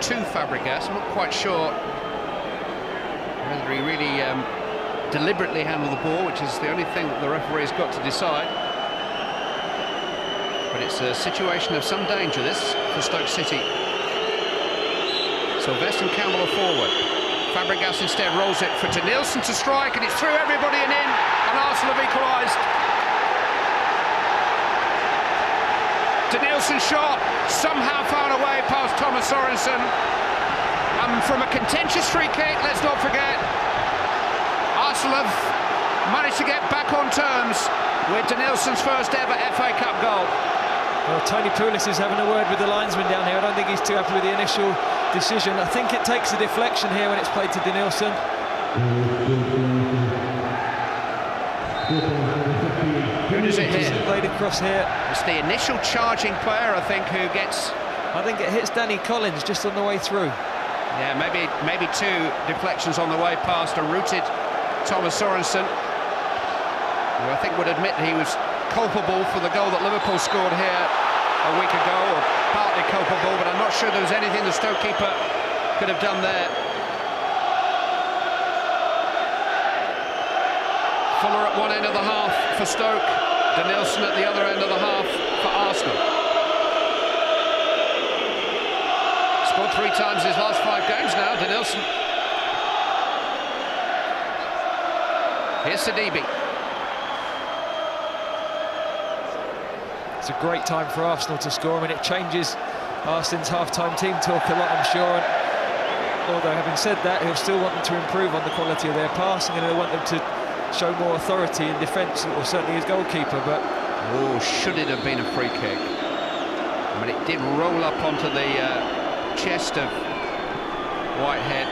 to Fabregas. I'm not quite sure whether he really deliberately handled the ball, which is the only thing that the referee's got to decide. But it's a situation of some danger, this, for Stoke City. Sylvestre and Campbell are forward. Fabregas instead rolls it for Denilson to strike, and it's through everybody and in, and Arsenal have equalised. Denilson shot, somehow found a way past Thomas Sorensen. And from a contentious free kick, let's not forget, Arsenal have managed to get back on terms with Denilson's first ever FA Cup goal. Well, Tony Pulis is having a word with the linesman down here. I don't think he's too happy with the initial decision. I think it takes a deflection here when it's played to Denilson. Who does it hit? Played across here. It's the initial charging player, I think, who gets... I think it hits Danny Collins just on the way through. Yeah, maybe 2 deflections on the way past a rooted Thomas Sorensen, who I think would admit he was culpable for the goal that Liverpool scored here a week ago, or partly culpable, but I'm not sure there was anything the Stoke keeper could have done there. Fuller at one end of the half for Stoke, Denilson at the other end of the half for Arsenal. Scored 3 times in his last 5 games now, Denilson. Here's Sidibe. It's a great time for Arsenal to score. I mean, it changes Arsenal's half-time team talk a lot, I'm sure. And although, having said that, he'll still want them to improve on the quality of their passing, and he'll want them to show more authority in defence, or certainly his goalkeeper. But oh, should it have been a free kick? I mean, it did roll up onto the chest of Whitehead.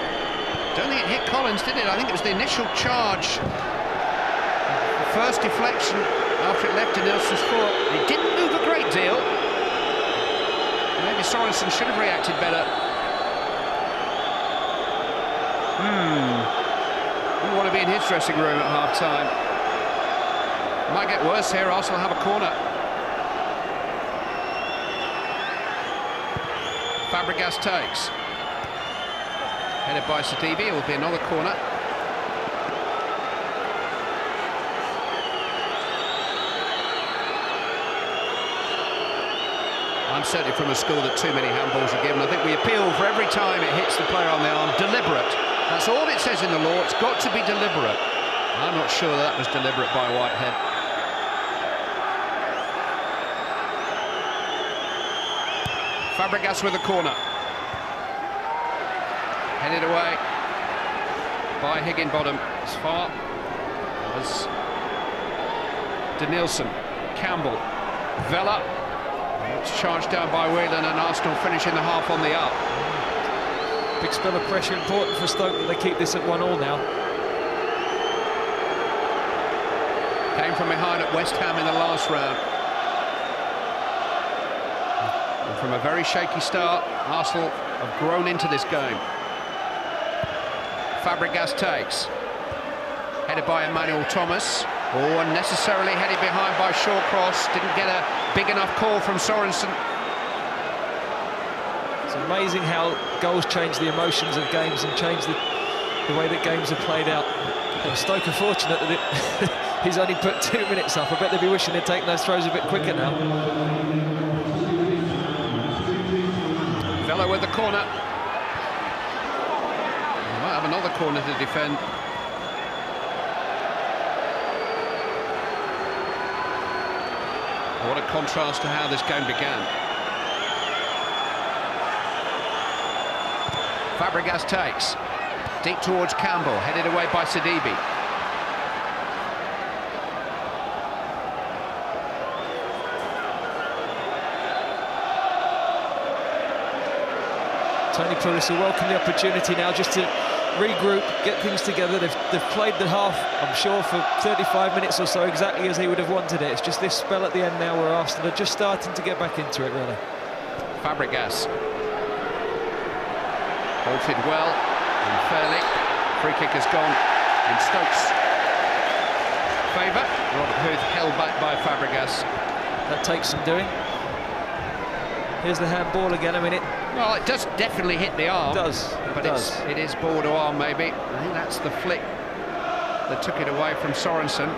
Don't think it hit Collins, did it? I think it was the initial charge. The first deflection after it left Denilson's foot. It didn't move a great deal. Maybe Sorensen should have reacted better. Wouldn't want to be in his dressing room at half-time. Might get worse here. Arsenal have a corner. Fabregas takes. Headed by Sidibe. It will be another corner. I'm certainly from a school that too many handballs are given. I think we appeal for every time it hits the player on the arm. Deliberate. That's all it says in the law. It's got to be deliberate. I'm not sure that was deliberate by Whitehead. Fabregas with a corner. Headed away by Higginbottom. As far as Denilson. Campbell. Vela. It's charged down by Whelan, and Arsenal finishing the half on the up. big spell of pressure, important for Stoke that they keep this at 1-1 now. Came from behind at West Ham in the last round. And from a very shaky start, Arsenal have grown into this game. Fabregas takes. Headed by Emmanuel Thomas. Oh, unnecessarily headed behind by Shawcross. Didn't get a big enough call from Sorensen. It's amazing how goals change the emotions of games and change the way that games are played out. And Stoke are fortunate that he's only put 2 minutes up. I bet they'd be wishing they'd taken those throws a bit quicker now. Vela with the corner. Might have another corner to defend. What a contrast to how this game began. Fabregas takes. Deep towards Campbell, headed away by Sidibe. Tony Pulis will welcome the opportunity now just to regroup, get things together. They've played the half, I'm sure, for 35 minutes or so, exactly as he would have wanted it. It's just this spell at the end now where Arsenal are just starting to get back into it, really. Fabregas. Halted well and fairly. Free kick has gone in Stoke's favour. Robert Huth held back by Fabregas. That takes some doing. Here's the handball again. I mean, well, it does definitely hit the arm. It does. But it is ball to arm, maybe. I think that's the flick that took it away from Sorensen.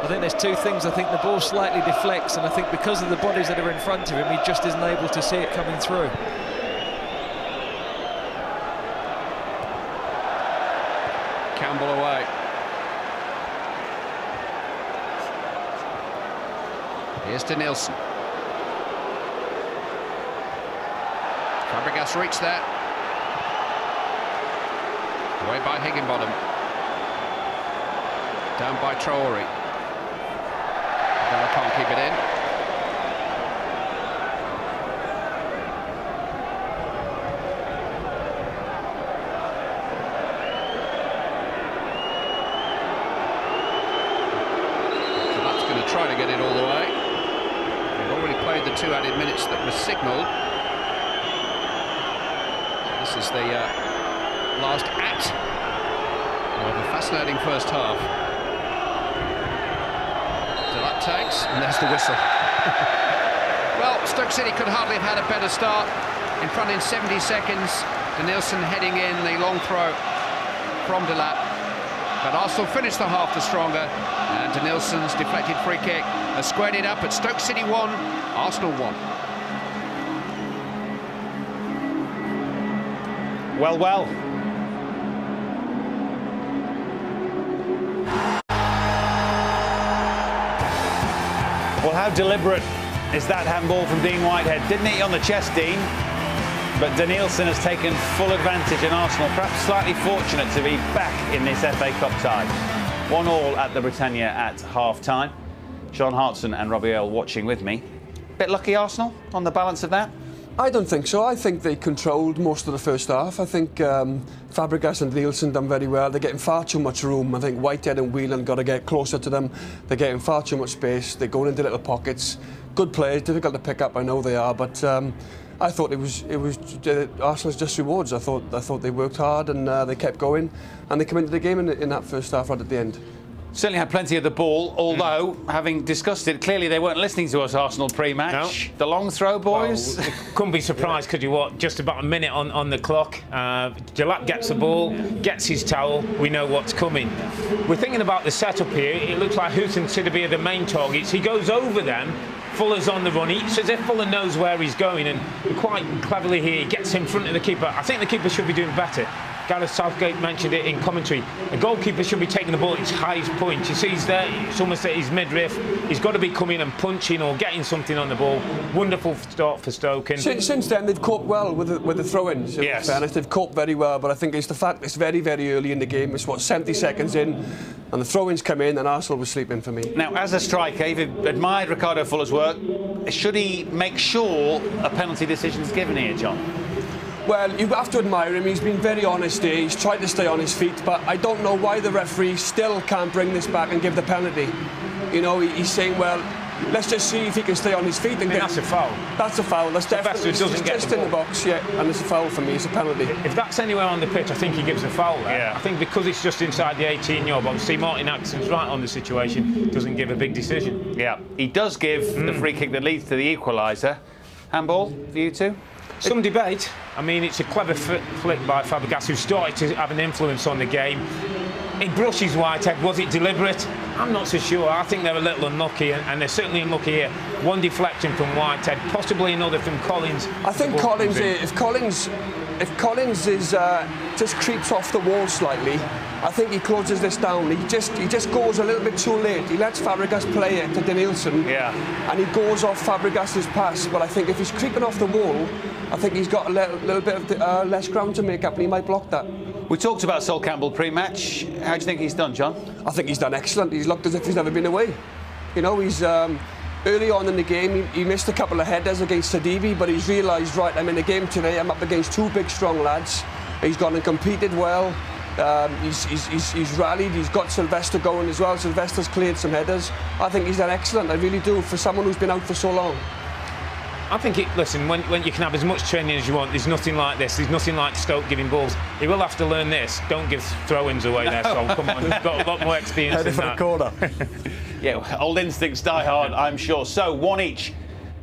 I think there's two things. I think the ball slightly deflects, and I think because of the bodies that are in front of him, he just isn't able to see it coming through. Campbell away. Here's Denilson. Fabregas reached that. Away by Higginbottom. Down by Traore. Vela can't keep it in. So that's going to try to get it all the way. They've already played the 2 added minutes that were signalled. This is the last act of a fascinating first half. So that takes, and there's the whistle. Well, Stoke City could hardly have had a better start. In front in 70 seconds. Denilson heading in the long throw from Delap. but Arsenal finished the half the stronger, and Denilson's deflected free kick has squared it up at Stoke City 1, Arsenal 1. Well. Well, how deliberate is that handball from Dean Whitehead? Didn't hit you on the chest, Dean? But Denilson has taken full advantage, and Arsenal perhaps slightly fortunate to be back in this FA Cup tie. 1-1 at the Britannia at half-time. John Hartson and Robbie Earle watching with me. Bit lucky, Arsenal, on the balance of that? I don't think so. I think they controlled most of the first half. I think Fabregas and Denilson done very well. They're getting far too much room. I think Whitehead and Whelan got to get closer to them. They're getting far too much space. They're going into little pockets. Good players, difficult to pick up. I know they are, but I thought it was Arsenal's just rewards. I thought they worked hard and they kept going, and they came into the game in that first half right at the end. Certainly had plenty of the ball, although, having discussed it, clearly they weren't listening to us, Arsenal, pre-match. No. The long throw, boys? Well, couldn't be surprised, could you? What, just about a minute on the clock. Jalap gets the ball, gets his towel. We know what's coming. We're thinking about the setup here. It looks like Hoot and Sidibe are the main targets. He goes over them. Fuller's on the run. It's as if Fuller knows where he's going, and quite cleverly here, he gets in front of the keeper. I think the keeper should be doing better. Gareth Southgate mentioned it in commentary. A goalkeeper should be taking the ball at its highest point. You see he's there, it's almost at his midriff. He's got to be coming and punching or getting something on the ball. Wonderful start for Stoke. And since then, they've coped well with the throw-ins. Yes. In fairness, they've coped very well, but I think it's the fact it's very, very early in the game. It's, 70 seconds in, and the throw-ins come in, and Arsenal was sleeping for me. Now, as a striker, you've admired Ricardo Fuller's work. Should he make sure a penalty decision is given here, John? Well, you have to admire him. He's been very honest here. He's tried to stay on his feet, but I don't know why the referee still can't bring this back and give the penalty. You know, he's saying, well, let's just see if he can stay on his feet. And that's a foul. That's a foul. That's definitely doesn't get just in the box, yeah. And it's a foul for me. It's a penalty. If that's anywhere on the pitch, I think he gives a foul there. Yeah. I think because it's just inside the 18-yard box. See, Martin Atkinson's right on the situation. Doesn't give a big decision. Yeah, he does give the free kick that leads to the equaliser. Handball for you two? Some debate. I mean, it's a clever flick by Fabregas, who started to have an influence on the game. He brushes Whitehead. Was it deliberate? I'm not so sure. I think they're a little unlucky, and they're certainly unlucky here. One deflection from Whitehead, possibly another from Collins. I think Collins, if Collins is just creeps off the wall slightly, I think he closes this down. He just goes a little bit too late. He lets Fabregas play it to Denilson, and he goes off Fabregas's pass. But I think if he's creeping off the wall, I think he's got a little bit of less ground to make up, and he might block that. We talked about Sol Campbell pre-match. How do you think he's done, John? I think he's done excellent. He's looked as if he's never been away. You know, he's early on in the game, he missed a couple of headers against Sidibe, but he's realised, right, I'm in the game today. I'm up against two big, strong lads. He's gone and competed well. He's rallied. He's got Sylvester going as well. Sylvester's cleared some headers. I think he's done excellent. I really do, for someone who's been out for so long. I think listen, when you can have as much training as you want, there's nothing like this. There's nothing like Stoke giving balls. He will have to learn this. Don't give throw-ins away there, Sol. Come on, you've got a lot more experience than that. Corner. Yeah, old instincts die hard, I'm sure. So, 1 each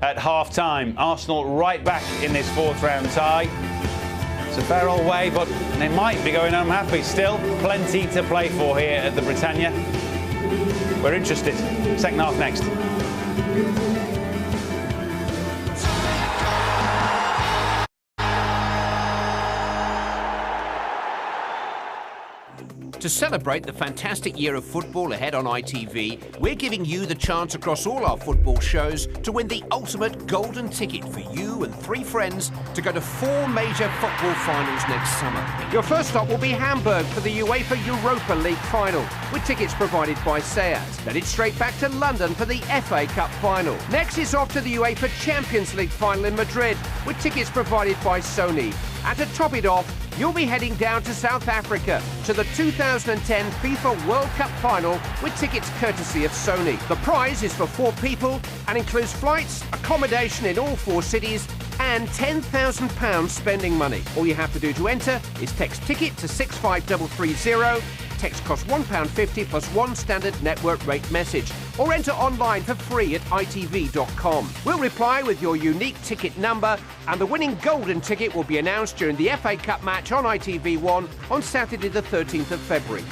at half-time. Arsenal right back in this fourth-round tie. It's a fair old way, but they might be going home happy. Still, plenty to play for here at the Britannia. We're interested. Second half next. To celebrate the fantastic year of football ahead on ITV, we're giving you the chance across all our football shows to win the ultimate golden ticket for you and 3 friends to go to 4 major football finals next summer. Your first stop will be Hamburg for the UEFA Europa League final, with tickets provided by SEAT. Then it's straight back to London for the FA Cup final. Next is off to the UEFA Champions League final in Madrid, with tickets provided by Sony. And to top it off, you'll be heading down to South Africa to the 2010 FIFA World Cup final with tickets courtesy of Sony. The prize is for 4 people and includes flights, accommodation in all 4 cities and £10,000 spending money. All you have to do to enter is text TICKET to 65330. Text costs £1.50 plus 1 standard network rate message, or enter online for free at itv.com. We'll reply with your unique ticket number, and the winning golden ticket will be announced during the FA Cup match on ITV1 on Saturday the 13th of February.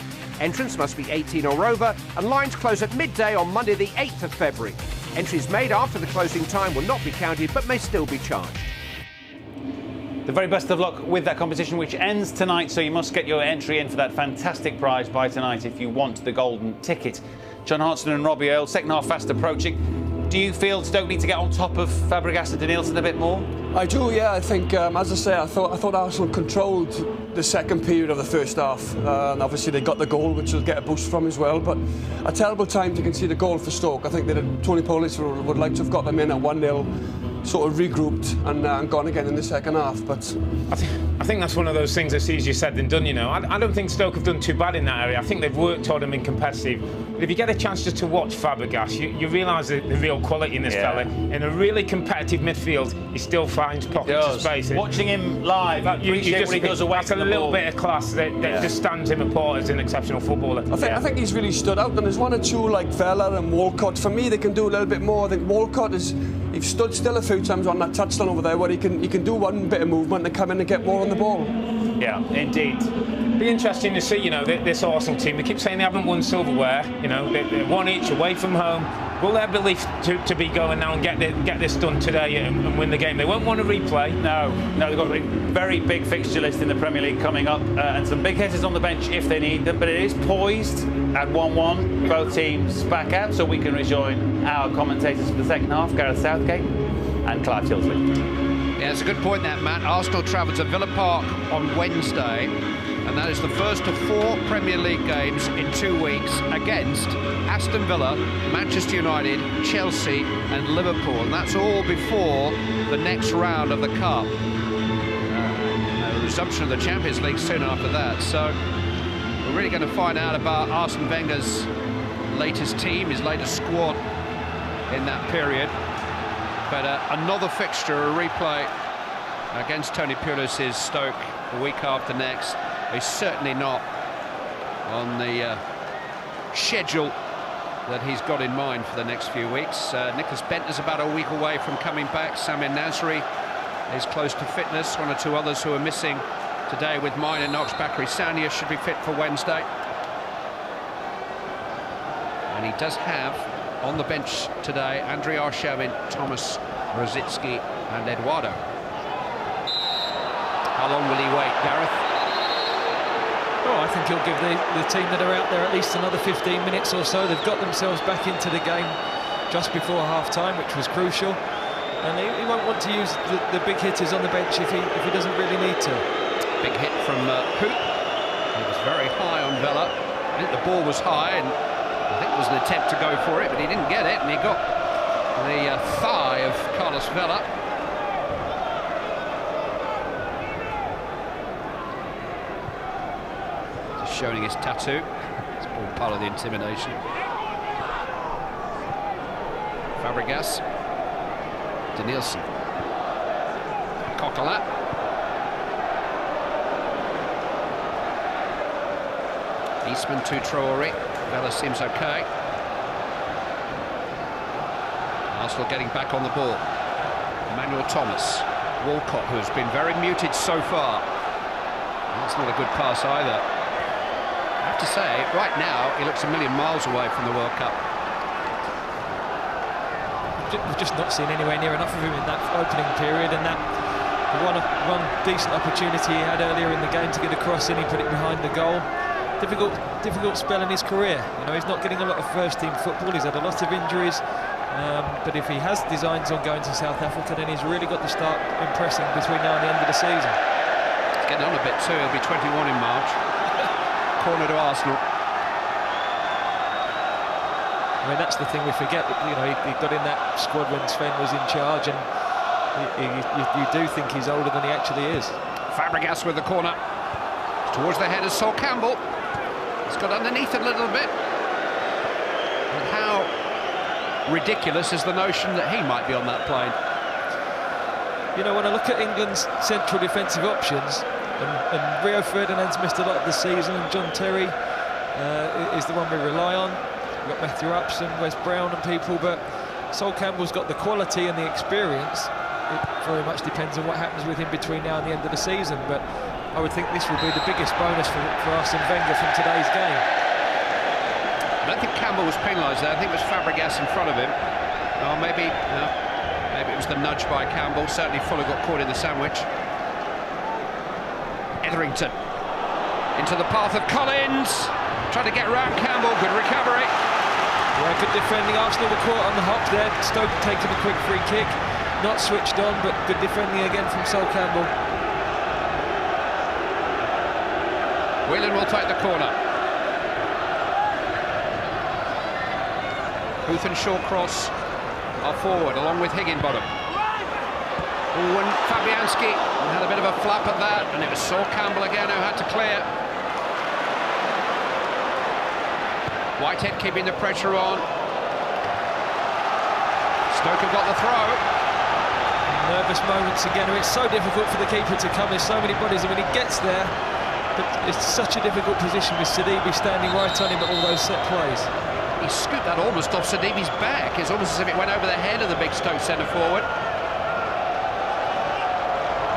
Entrants must be 18 or over, and lines close at midday on Monday the 8th of February. Entries made after the closing time will not be counted but may still be charged. The very best of luck with that competition, which ends tonight, so you must get your entry in for that fantastic prize by tonight if you want the golden ticket. John Hartson and Robbie Earle, second half fast approaching. Do you feel Stoke need to get on top of Fabregas and Danielson a bit more? I do, yeah. I think, as I say, I thought Arsenal controlled the second period of the first half, and obviously they got the goal, which will get a boost from as well. But a terrible time to concede a goal for Stoke. I think that Tony Pulis would like to have got them in at 1-0. Sort of regrouped and gone again in the second half, but I think that's one of those things that's easier said than done, you know. I don't think Stoke have done too bad in that area. I think they've worked hard and been competitive. But if you get a chance just to watch Fabregas, you realise the real quality in this fella. In a really competitive midfield, he still finds pockets of space. Watching him live, you just when he goes away, that's a little bit of class that just stands him apart as an exceptional footballer. I think he's really stood out, and there's one or two like Vela and Walcott. For me, they can do a little bit more. I think Walcott he's stood still a few times on that touchline over there where he can do one bit of movement and come in and get more on the ball. Yeah, indeed. Be interesting to see, you know, this Arsenal team. They keep saying they haven't won silverware. You know, they're one each away from home. Will they believe to be going now and get this done today and win the game? They won't want to replay. No, they've got a very big fixture list in the Premier League coming up, and some big hitters on the bench if they need them. But it is poised at 1-1. Both teams back out, so we can rejoin our commentators for the second half, Gareth Southgate and Clive Tilsley. Yeah, it's a good point, that, Matt. Arsenal travel to Villa Park on Wednesday, and that is the first of 4 Premier League games in 2 weeks against Aston Villa, Manchester United, Chelsea and Liverpool, and that's all before the next round of the Cup. The resumption of the Champions League soon after that, so we're really going to find out about Arsene Wenger's latest team, his latest squad in that period. But another fixture, a replay against Tony Pulis' Stoke the week after next. He's certainly not on the schedule that he's got in mind for the next few weeks. Nicholas Bentner's about a week away from coming back. Samir Nasri is close to fitness. 1 or 2 others who are missing today with Mine and Knox. Bakary Sagna should be fit for Wednesday. And he does have on the bench today Andriy Arshavin, Thomas Rosicki and Eduardo. How long will he wait, Gareth? Oh, I think he'll give the team that are out there at least another 15 minutes or so. They've got themselves back into the game just before half-time, which was crucial. And he won't want to use the big hitters on the bench if he doesn't really need to. Big hit from Hoop. He was very high on Vela. I think the ball was high, and I think it was an attempt to go for it, but he didn't get it, and he got the thigh of Carlos Vela. Just showing his tattoo. It's all part of the intimidation. Fabregas. Danielson. Coquelin. Eastman to Traore. Vela seems okay. Arsenal getting back on the ball. Emmanuel Thomas. Walcott, who has been very muted so far. That's not a good pass either. I have to say, right now, he looks a million miles away from the World Cup. We've just not seen anywhere near enough of him in that opening period, and that one decent opportunity he had earlier in the game to get a cross in, he put it behind the goal. Difficult spell in his career. You know, he's not getting a lot of first-team football. He's had a lot of injuries, but if he has designs on going to South Africa, then he's really got to start impressing between now and the end of the season. He's getting on a bit too. He'll be 21 in March. Corner to Arsenal. I mean, that's the thing we forget. You know, he got in that squad when Sven was in charge, and you do think he's older than he actually is. Fabregas with the corner towards the head of Sol Campbell. He's got underneath a little bit. And how ridiculous is the notion that he might be on that plane? You know, when I look at England's central defensive options, and Rio Ferdinand's missed a lot of the season, and John Terry is the one we rely on. We've got Matthew Upson, Wes Brown and people, but Sol Campbell's got the quality and the experience. It very much depends on what happens with him between now and the end of the season, but I would think this will be the biggest bonus for Arsene Wenger from today's game. I don't think Campbell was penalised there. I think it was Fabregas in front of him. Oh, maybe it was the nudge by Campbell. Certainly Fuller got caught in the sandwich. Etherington into the path of Collins, trying to get round Campbell. Good recovery. Yeah, good defending. Arsenal were caught on the hop there. Stoke taking a quick free kick, not switched on, but good defending again from Sol Campbell. Whelan will take the corner. Booth and Shawcross are forward along with Higginbottom. Oh, and Fabianski had a bit of a flap at that, and it was Sol Campbell again who had to clear. Whitehead keeping the pressure on. Stoke have got the throw. Nervous moments again. It's so difficult for the keeper to come. There's so many bodies, and when he gets there, but it's such a difficult position with Sidibe standing right on him at all those set plays. He scooped that almost off Sidibe's back. It's almost as if it went over the head of the big Stoke centre forward.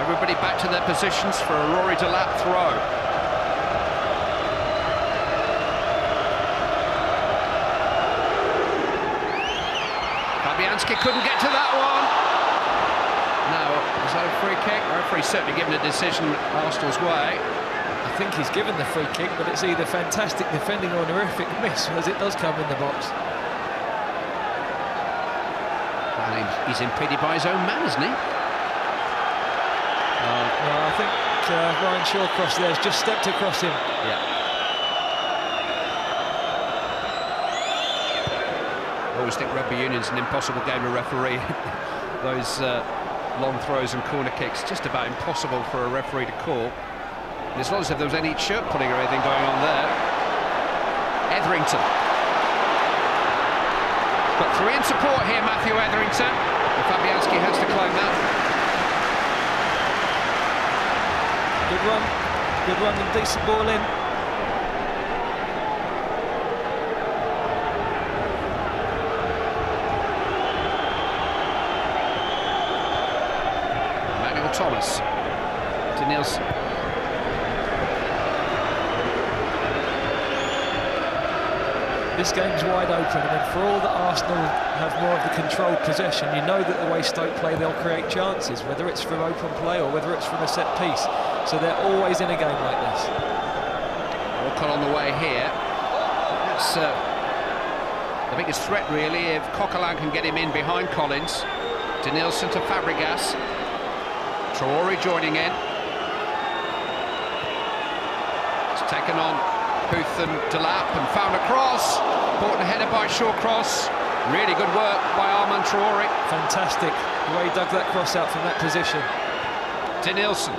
Everybody back to their positions for a Rory Delap throw. Fabianski couldn't get to that one. No, was that a free kick? The referee's certainly given a decision Arsenal's way. I think he's given the free kick, but it's either fantastic defending or an horrific miss, as it does come in the box. And he's impeded by his own man, isn't he? I think Ryan Shawcross there has just stepped across him. Yeah. I always think rugby union's an impossible game to referee. Those long throws and corner kicks, just about impossible for a referee to call. And it's not as if there was any shirt pulling or anything going on there. Etherington. Got three in support here, Matthew Etherington. And Fabianski has to claim that. Good run and decent ball in. Emmanuel Thomas to Nielsen. This game's wide open, and for all that Arsenal have more of the controlled possession, you know that the way Stoke play, they'll create chances, whether it's from open play or whether it's from a set piece. So they're always in a game like this. Walcott on the way here. That's the biggest threat, really, if Coquelin can get him in behind Collins. To Nielsen, to Fabregas. Traore joining in. It's taken on Booth and Delap and found a cross. Bought and headed by Shawcross. Really good work by Armand Traore. Fantastic the way he dug that cross out from that position. To Nielsen.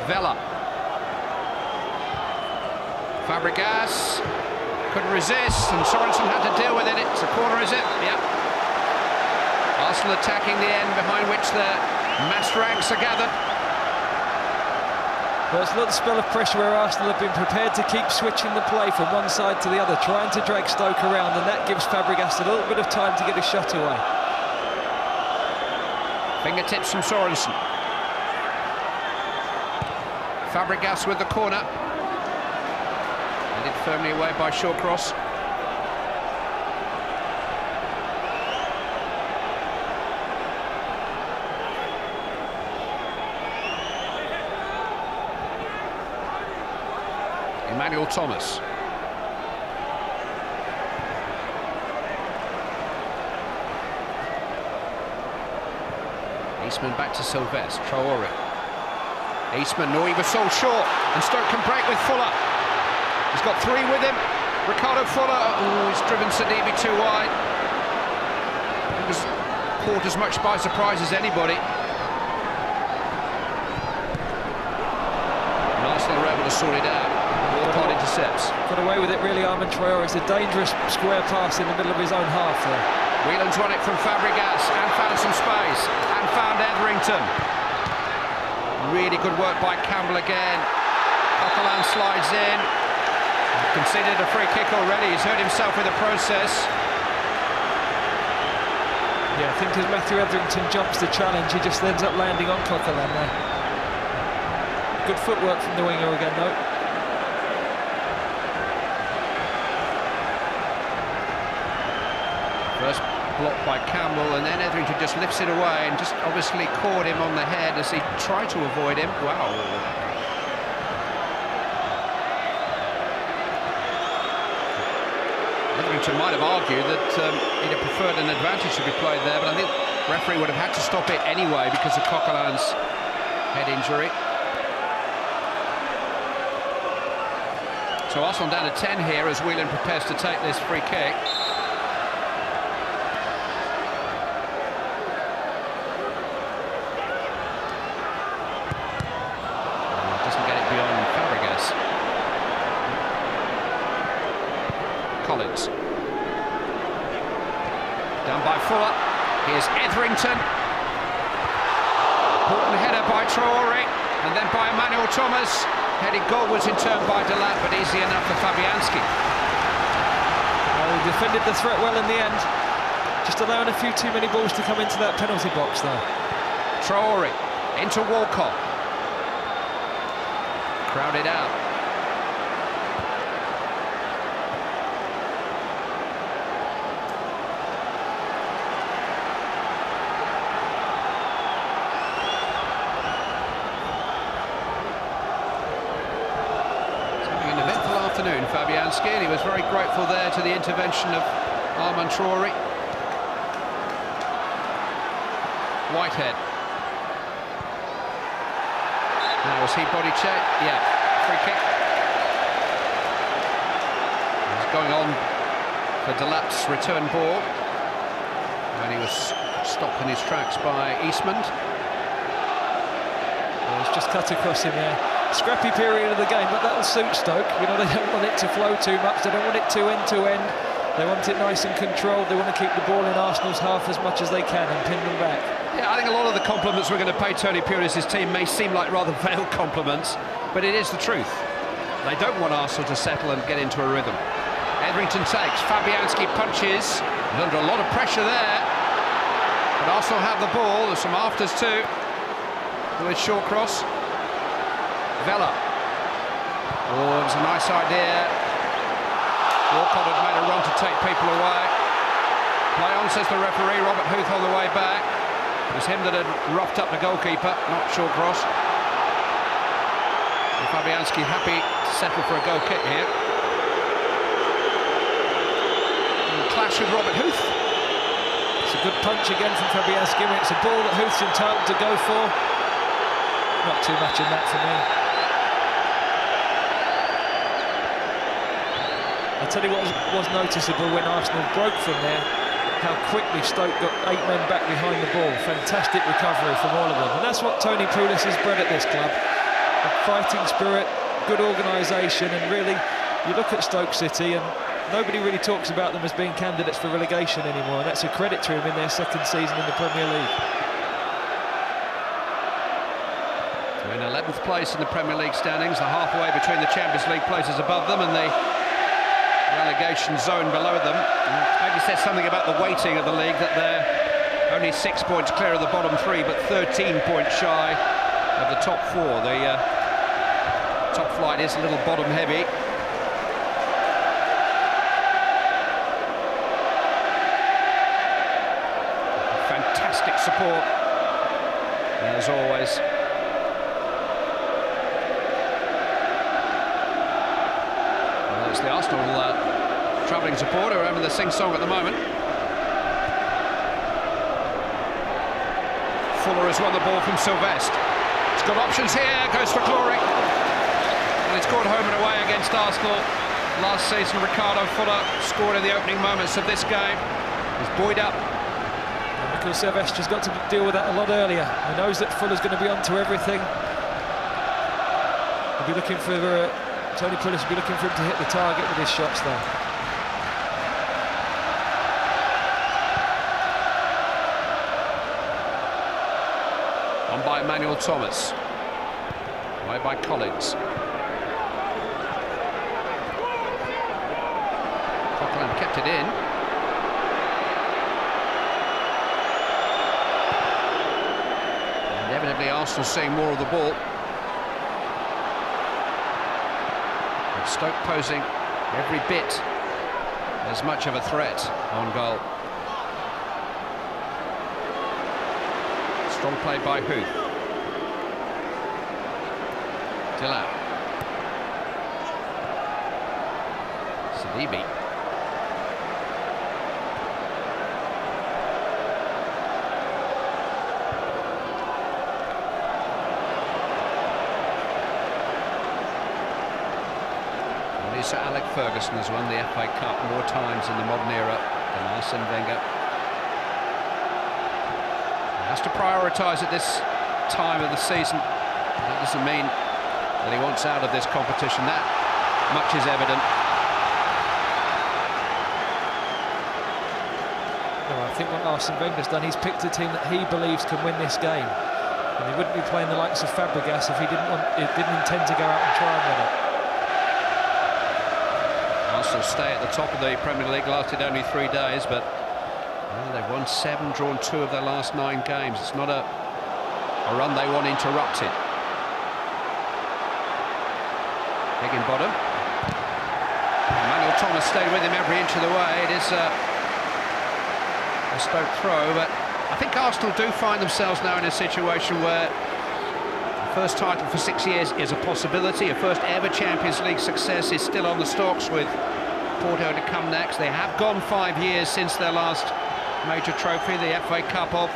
Vela. Fabregas couldn't resist, and Sorensen had to deal with it. It's a corner, is it? Yep. Arsenal attacking the end behind which their massed ranks are gathered. Well, it's not the spell of pressure where Arsenal have been prepared to keep switching the play from one side to the other, trying to drag Stoke around, and that gives Fabregas a little bit of time to get a shot away. Fingertips from Sorensen. Fabregas with the corner. Headed firmly away by Shawcross. Emmanuel Thomas. Eastman back to Sylvestre. Traore. Eastman, no, he was so short, and Stoke can break with Fuller. He's got three with him. Ricardo Fuller, oh, he's driven Sidibe too wide. He was caught as much by surprise as anybody. And Arsenal are able to sort it out. Walcott intercepts. Got away with it, really, Armand Traore. It's a dangerous square pass in the middle of his own half there. Whelan's won it from Fabregas and found some space and found Etherington. Really good work by Campbell again. Coquelin slides in. Conceded a free kick already. He's hurt himself with the process. Yeah, I think as Matthew Etherington jumps the challenge, he just ends up landing on Coquelin there. Good footwork from the winger again, though. First blocked by Campbell, and then Etherington just lifts it away and just obviously caught him on the head as he tried to avoid him. Wow. Etherington might have argued that he'd have preferred an advantage to be played there, but I think the referee would have had to stop it anyway because of Coquelin's head injury. So Arsenal down to 10 here as Whelan prepares to take this free kick. Doesn't get it beyond Fabregas. Collins. Down by Fuller. Here's Etherington. Important header by Traore, and then by Emmanuel Thomas. Headed goalwards in turn by Delap, but easy enough for Fabianski. Well, he defended the threat well in the end. Just allowing a few too many balls to come into that penalty box, though. Traore into Walcott. Crowded out. Fabianski, and he was very grateful there to the intervention of Armand Traore. Whitehead. Now, was he body check? Yeah, free kick. He's going on for Delap's return ball, and he was stopped in his tracks by Eastman. Well, he's just cut across him there. Scrappy period of the game, but that'll suit Stoke. You know, they don't want it to flow too much, they don't want it too end-to-end. They want it nice and controlled, they want to keep the ball in Arsenal's half as much as they can and pin them back. Yeah, I think a lot of the compliments we're going to pay Tony Pulis' team may seem like rather veiled compliments, but it is the truth. They don't want Arsenal to settle and get into a rhythm. Etherington takes, Fabianski punches, he's under a lot of pressure there, but Arsenal have the ball. There's some afters too, with short cross. Vela. Oh, it was a nice idea. Walcott had made a run to take people away. Play on, says the referee. Robert Huth on the way back. It was him that had roughed up the goalkeeper, not short cross. And Fabianski happy to settle for a goal kick here. And clash with Robert Huth. It's a good punch again from Fabianski. It's a ball that Huth's entitled to go for. Not too much in that for me. I'll tell you what was noticeable when Arsenal broke from there, how quickly Stoke got 8 men back behind the ball. Fantastic recovery from all of them. And that's what Tony Pulis has bred at this club. A fighting spirit, good organisation, and really, you look at Stoke City and nobody really talks about them as being candidates for relegation anymore, and that's a credit to him in their second season in the Premier League. They're in 11th place in the Premier League standings, the halfway between the Champions League places above them and the relegation zone below them. Maybe says something about the weighting of the league, that they're only 6 points clear of the bottom 3, but 13 points shy of the top 4. The top flight is a little bottom heavy. Fantastic support, as always. Well, it's the Arsenal travelling supporter over the sing-song at the moment. Fuller has won the ball from Sylvestre. He's got options here, goes for Glory. And it's scored home and away against Arsenal. Last season, Ricardo Fuller scored in the opening moments of this game. He's buoyed up. And Mikel Silvestre's got to deal with that a lot earlier. He knows that Fuller's going to be onto everything. He'll be looking for... Tony Pulis will be looking for him to hit the target with his shots though. On by Emmanuel Thomas. Away by Collins. Coquelin kept it in. And evidently Arsenal seeing more of the ball. Stoke posing every bit as much of a threat on goal. Strong play by Huth. Dillard. Sidibe. Sir Alec Ferguson has won the FA Cup more times in the modern era than Arsene Wenger. He has to prioritise at this time of the season. That doesn't mean that he wants out of this competition. That much is evident. Well, I think what Arsene Wenger's done, he's picked a team that he believes can win this game. And he wouldn't be playing the likes of Fabregas if he didn't intend to go out and try and win it. Arsenal stay at the top of the Premier League, lasted only 3 days, but they've won 7, drawn 2 of their last 9 games. It's not a run they want interrupted. Higginbottom. Emmanuel Thomas stayed with him every inch of the way. It is a Stoke throw, but I think Arsenal do find themselves now in a situation where first title for 6 years is a possibility. A first ever Champions League success is still on the stalks, with Porto to come next. They have gone 5 years since their last major trophy, the FA Cup of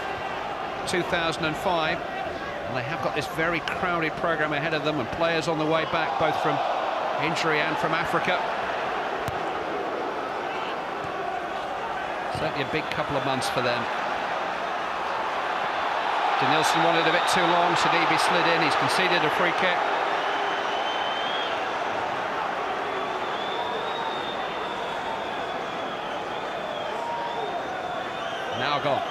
2005. And they have got this very crowded programme ahead of them, and players on the way back, both from injury and from Africa. Certainly a big couple of months for them. Denilson wanted a bit too long, Sidibe slid in, he's conceded a free kick. Now gone.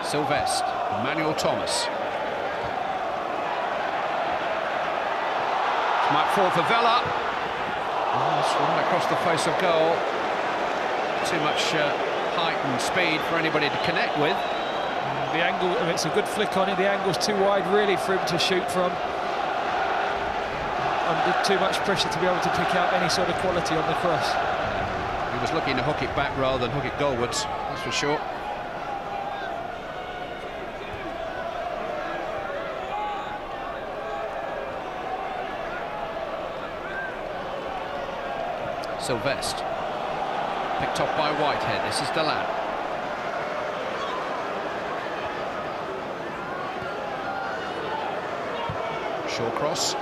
Sylvestre, Emmanuel Thomas. This might fall for Vela. It's right across the face of goal. Too much height and speed for anybody to connect with. The angle, it's a good flick on it. The angle's too wide really for him to shoot from. Under too much pressure to be able to pick out any sort of quality on the cross. He was looking to hook it back rather than hook it goalwards, that's for sure. Sylvestre. Picked up by Whitehead. This is Delan. Shawcross.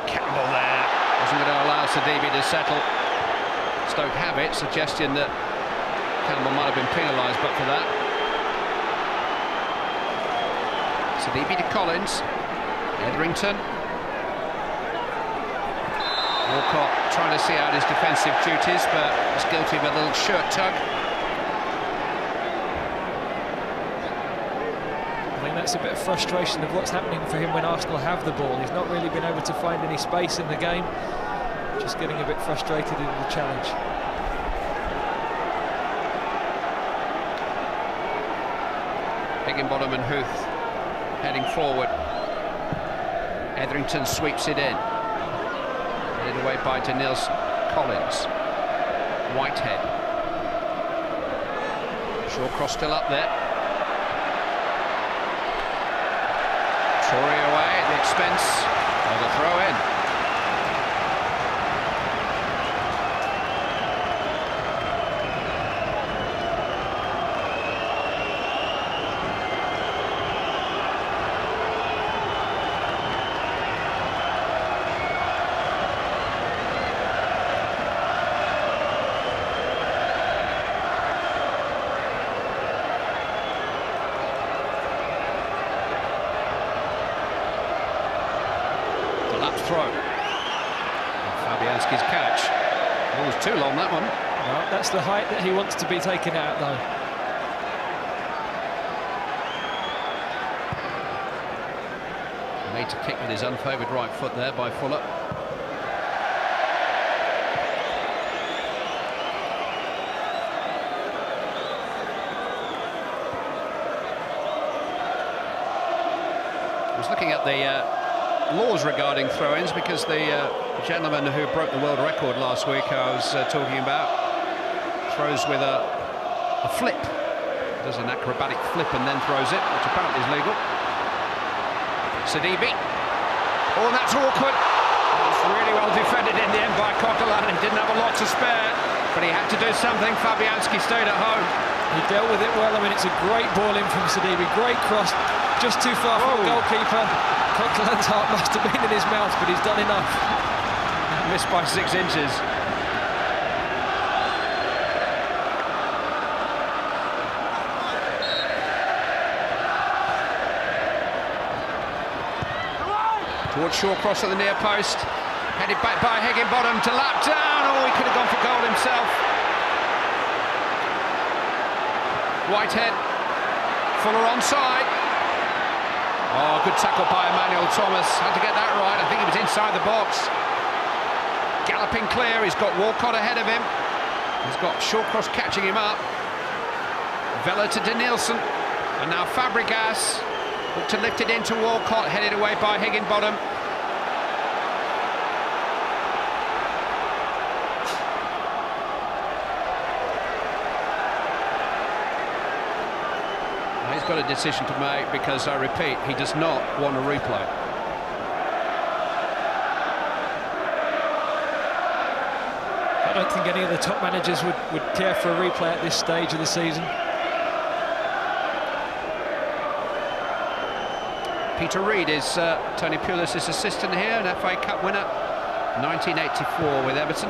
Campbell there. Wasn't going to allow Sidibe to settle. Stoke have it. Suggestion that Campbell might have been penalised, but for that. Sidibe to Collins. Etherington. Walcott trying to see out his defensive duties, but was guilty of a little shirt tug. I think that's a bit of frustration of what's happening for him when Arsenal have the ball. He's not really been able to find any space in the game. Just getting a bit frustrated in the challenge. Higginbottom and Huth heading forward. Etherington sweeps it in. Headed away by Denils Collins. Whitehead. Shawcross still up there. Torrey away at the expense of the throw-in. Throw. Fabianski's catch. It was too long, that one. Well, that's the height that he wants to be taken out, though. Made to kick with his unfavoured right foot there by Fuller. I was looking at the laws regarding throw-ins, because the gentleman who broke the world record last week I was talking about throws with a a flip. Does an acrobatic flip and then throws it, which apparently is legal. Sidibe. Oh, that's awkward. That's really well defended in the end by Coquelin. He didn't have a lot to spare, but he had to do something. Fabianski stayed at home. He dealt with it well. I mean, it's a great ball in from Sidibe. Great cross, just too far from the goalkeeper. Coquelin's heart must have been in his mouth, but he's done enough. Missed by 6 inches. Towards Shawcross at the near post, headed back by Higginbottom to lap down. Oh, he could have gone for goal himself. Whitehead, Fuller onside. Oh, good tackle by Emmanuel Thomas. Had to get that right. I think he was inside the box. Galloping clear. He's got Walcott ahead of him. He's got Shawcross catching him up. Vela to Denilson, and now Fabregas. Looked to lift it into Walcott, headed away by Higginbottom. He's got a decision to make because, I repeat, he does not want a replay. I don't think any of the top managers would care for a replay at this stage of the season. Peter Reid is Tony Pulis' assistant here, an FA Cup winner, 1984 with Everton.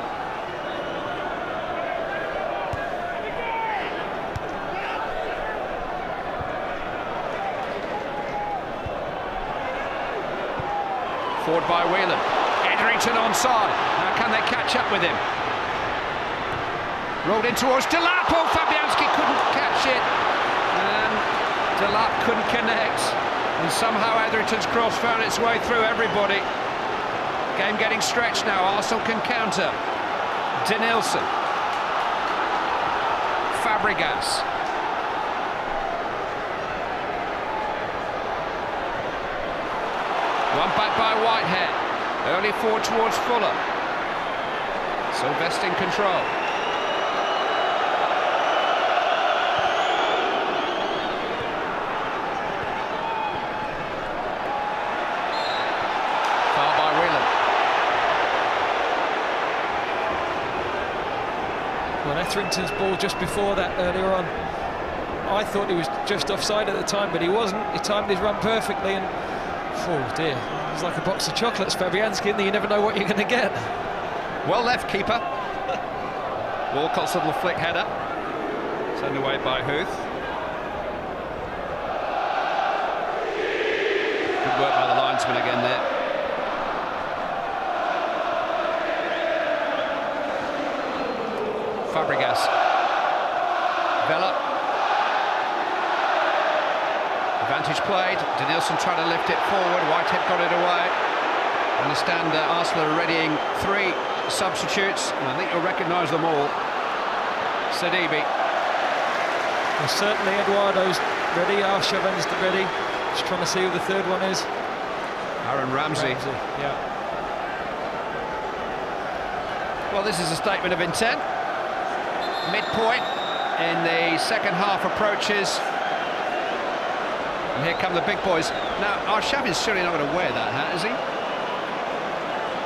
Forward by Whelan. Etherington onside. Now can they catch up with him? Rolled in towards Delap. Oh, Fabianski couldn't catch it. And Delap couldn't connect. And somehow Etherington's cross found its way through everybody. Game getting stretched now. Arsenal can counter. Denilson. Fabregas. One back by Whitehead. Early forward towards Fuller. Sylvester in control. Foul by Whelan. Well, Etherington's ball just before that earlier on. I thought he was just offside at the time, but he wasn't. He timed his run perfectly and... oh dear, it's like a box of chocolates, Fabianski, isn't he? You never know what you're going to get. Well left, keeper. Walcott's little flick header. Turned away by Huth. Good work by the linesman again there. Fabregas. Vela. Advantage played. Denilson tried to lift it forward. Whitehead got it away. I understand Arsenal are readying 3 substitutes, and I think you'll recognise them all. Sidibe. Well, certainly Eduardo's ready. Arshaven's ready. Just trying to see who the third one is. Aaron Ramsey. Yeah. Well, this is a statement of intent. Midpoint in the second half approaches. And here come the big boys. Now, Arshavin's surely not going to wear that hat, is he?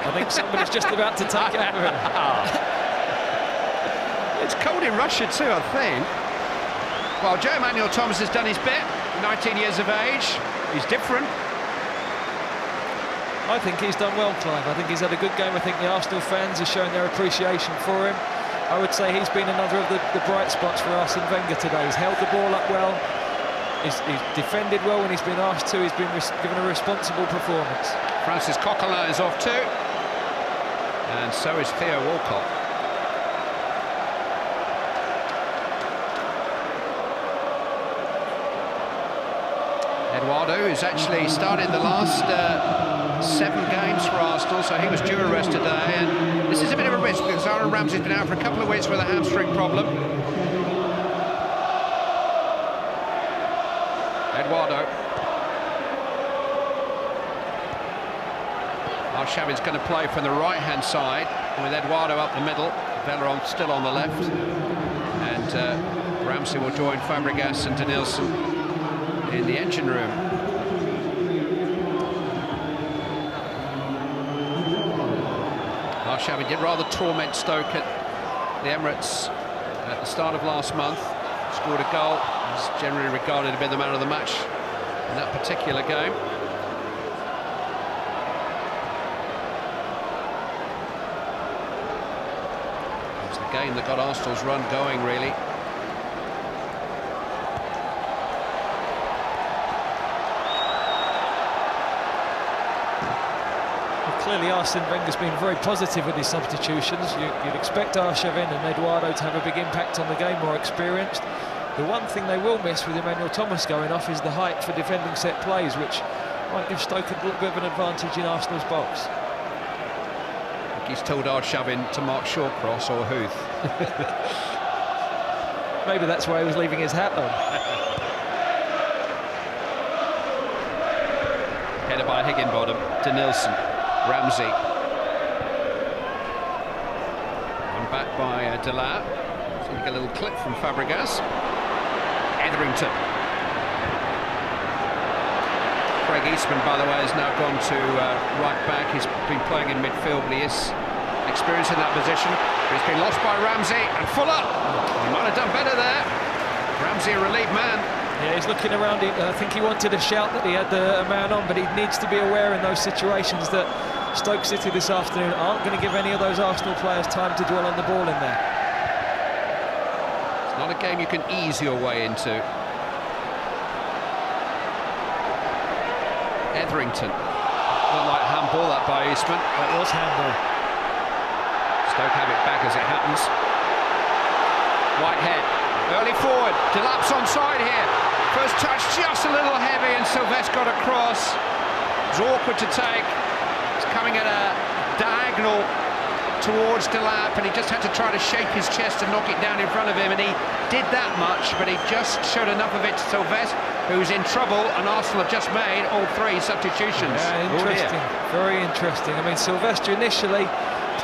I think somebody's just about to take it over him. It's cold in Russia too, I think. Well, Joe Emmanuel Thomas has done his bit. 19 years of age. He's different. I think he's done well, Clive. I think he's had a good game. I think the Arsenal fans are showing their appreciation for him. I would say he's been another of the bright spots for Arsene Wenger today. He's held the ball up well. He's defended well when he's been asked to. He's been given a responsible performance. Francis Coquelin is off too. And so is Theo Walcott. Eduardo, who's actually started the last 7 games for Arsenal, so he was due a rest today. And this is a bit of a risk because Aaron Ramsey's been out for a couple of weeks with a hamstring problem. Eduardo. Arshavin's going to play from the right-hand side with Eduardo up the middle. Vela still on the left. And Ramsey will join Fabregas and Denilson in the engine room. Arshavin did rather torment Stoke at the Emirates at the start of last month. Scored a goal. He's generally regarded to be the man of the match in that particular game. It was the game that got Arsenal's run going, really. Clearly Arsene Wenger's been very positive with his substitutions. You'd expect Arshavin and Eduardo to have a big impact on the game, more experienced. The one thing they will miss with Emmanuel Thomas going off is the height for defending set plays, which might give Stoke a little bit of an advantage in Arsenal's box. I think he's told Arshavin to mark Shawcross or Huth. Maybe that's why he was leaving his hat on. Headed by Higginbottom, Denilson. Ramsey. One back by Delap. So you get a little clip from Fabregas. Etherington. Craig Eastman, by the way, has now gone to right back. He's been playing in midfield, but he is experienced in that position. But he's been lost by Ramsey and Fuller. He might have done better there. Ramsey, a relieved man. Yeah, he's looking around. I think he wanted to shout that he had a man on, but he needs to be aware in those situations that Stoke City this afternoon aren't going to give any of those Arsenal players time to dwell on the ball in there. It's not a game you can ease your way into. Etherington. Looked like handball that by Eastman. That was handball. Stoke have it back as it happens. Whitehead. Early forward, Delap's onside here. First touch just a little heavy and Sylvestre got across. It's awkward to take. It's coming at a diagonal towards Delap and he just had to try to shake his chest and knock it down in front of him, and he did that much, but he just showed enough of it to Sylvestre, who's in trouble, and Arsenal have just made all three substitutions. Yeah, interesting. Very interesting. I mean, Sylvestre initially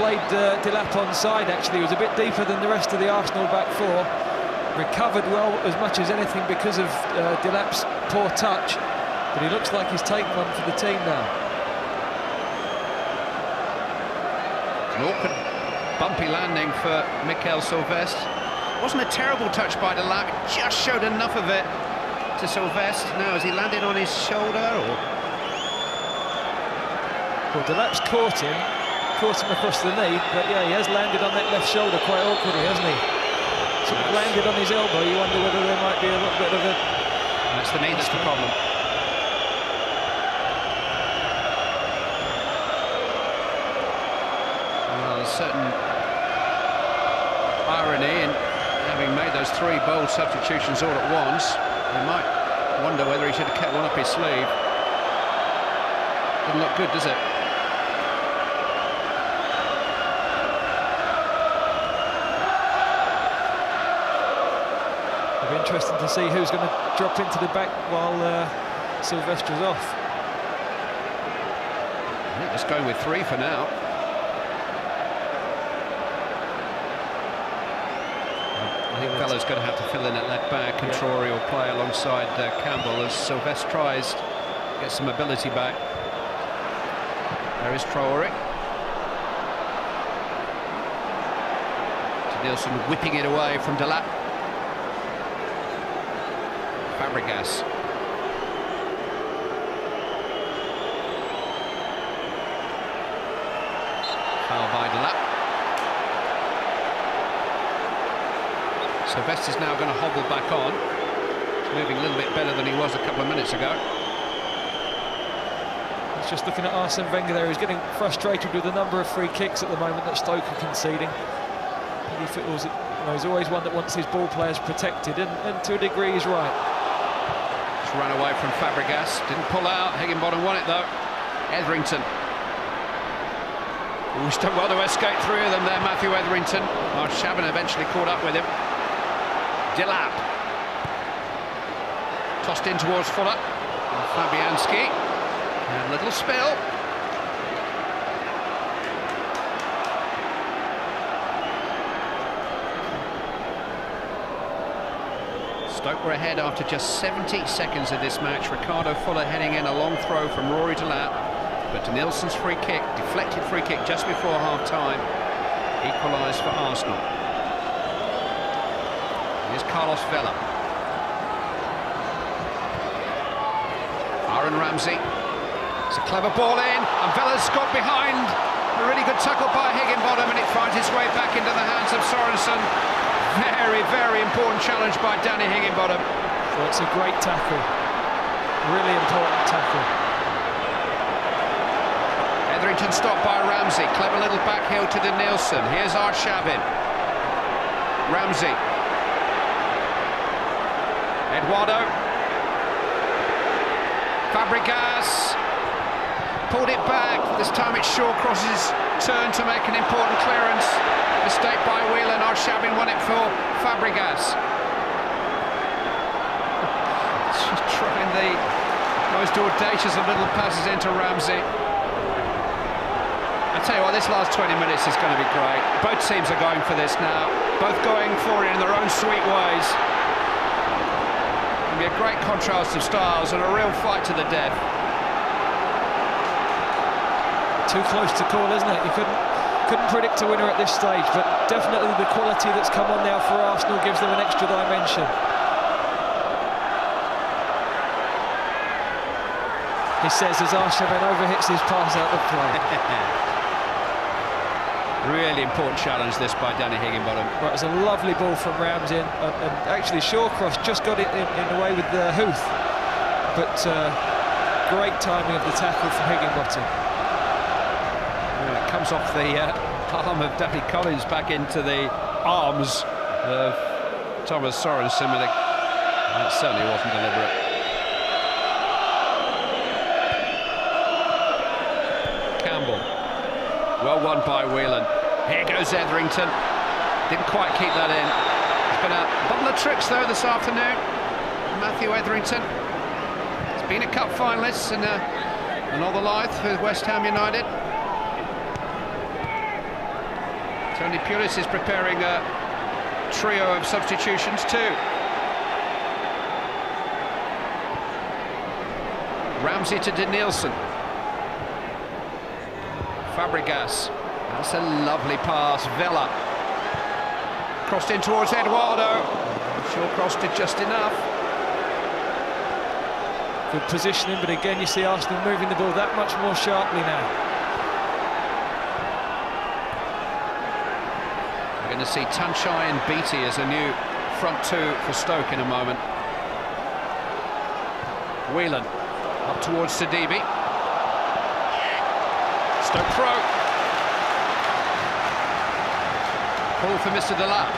played Delap onside, actually. He was a bit deeper than the rest of the Arsenal back four. Recovered well as much as anything because of Delap's poor touch, but he looks like he's taken one for the team now. An awkward, bumpy landing for Mikel Sylvestre. Wasn't a terrible touch by Delap, it just showed enough of it to Sylvestre. Now, has he landed on his shoulder or? Well, Delap's caught him across the knee, but yeah, he has landed on that left shoulder quite awkwardly, hasn't he? Sort of landed on his elbow. You wonder whether there might be a little bit of a... That's the knee that's the problem. Well, there's certain irony in having made those three bold substitutions all at once. You might wonder whether he should have kept one up his sleeve. Doesn't look good, does it? Interesting to see who's going to drop into the back while Sylvestre's off. I think just going with three for now. I think Fella's going to have to fill in at left back, and Traore will play alongside Campbell as Sylvestre tries to get some mobility back. There is Traore. Denilson whipping it away from Delap. Fabregas. Foul by Delap. Sylvestre's now going to hobble back on. He's moving a little bit better than he was a couple of minutes ago. He's just looking at Arsene Wenger there. He's getting frustrated with the number of free kicks at the moment that Stoke are conceding. He feels, he's always one that wants his ball players protected, and to a degree he's right. Ran away from Fabregas, didn't pull out. Higginbottom won it though. Etherington. He's done well to escape three of them there, Matthew Etherington. Arshavin eventually caught up with him. Delap. Tossed in towards Fuller. And Fabianski. And a little spill. Stoke were ahead after just 70 seconds of this match. Ricardo Fuller heading in a long throw from Rory Delap, but Nielsen's free kick, deflected free kick just before half-time, equalised for Arsenal. Here's Carlos Vela. Aaron Ramsey. It's a clever ball in, and Vela's got behind. A really good tackle by Higginbottom, and it finds its way back into the hands of Sorensen. Very, very important challenge by Danny Higginbottom. So it's a great tackle. Really important tackle. Etherington stopped by Ramsey. Clever little back heel to Nielsen. Here's Arshavin. Ramsey. Eduardo. Fabregas. Pulled it back. This time it's Shawcross's turn to make an important clearance. Mistake by Whelan. Arshavin won it for Fabregas. Just trying the most audacious of little passes into Ramsey. I tell you what, this last 20 minutes is going to be great. Both teams are going for this now. Both going for it in their own sweet ways. It'll be a great contrast of styles and a real fight to the death. Too close to call, isn't it? You couldn't predict a winner at this stage, but definitely the quality that's come on now for Arsenal gives them an extra dimension. He says as Arshavin overhits his pass out of play. Really important challenge this by Danny Higginbottom. Right, it was a lovely ball from Ramsey, and actually Shawcross just got it in the way with Huth, but great timing of the tackle from Higginbottom. It comes off the arm of Danny Collins back into the arms of Thomas Sorensen, but that certainly wasn't deliberate. Campbell, well won by Whelan. Here goes Etherington. Didn't quite keep that in. It's been a bundle of tricks though this afternoon. Matthew Etherington. He's been a cup finalist and another life with West Ham United. Tony Pulis is preparing a trio of substitutions too. Ramsey to Nielsen. Fabregas. That's a lovely pass. Vela. Crossed in towards Eduardo. Shawcross did just enough. Good positioning, but again you see Arsenal moving the ball that much more sharply now. We're going to see Tanchai and Beattie as a new front two for Stoke in a moment. Whelan up towards Sidibe. Stoke pro. Call for Mr. Delap.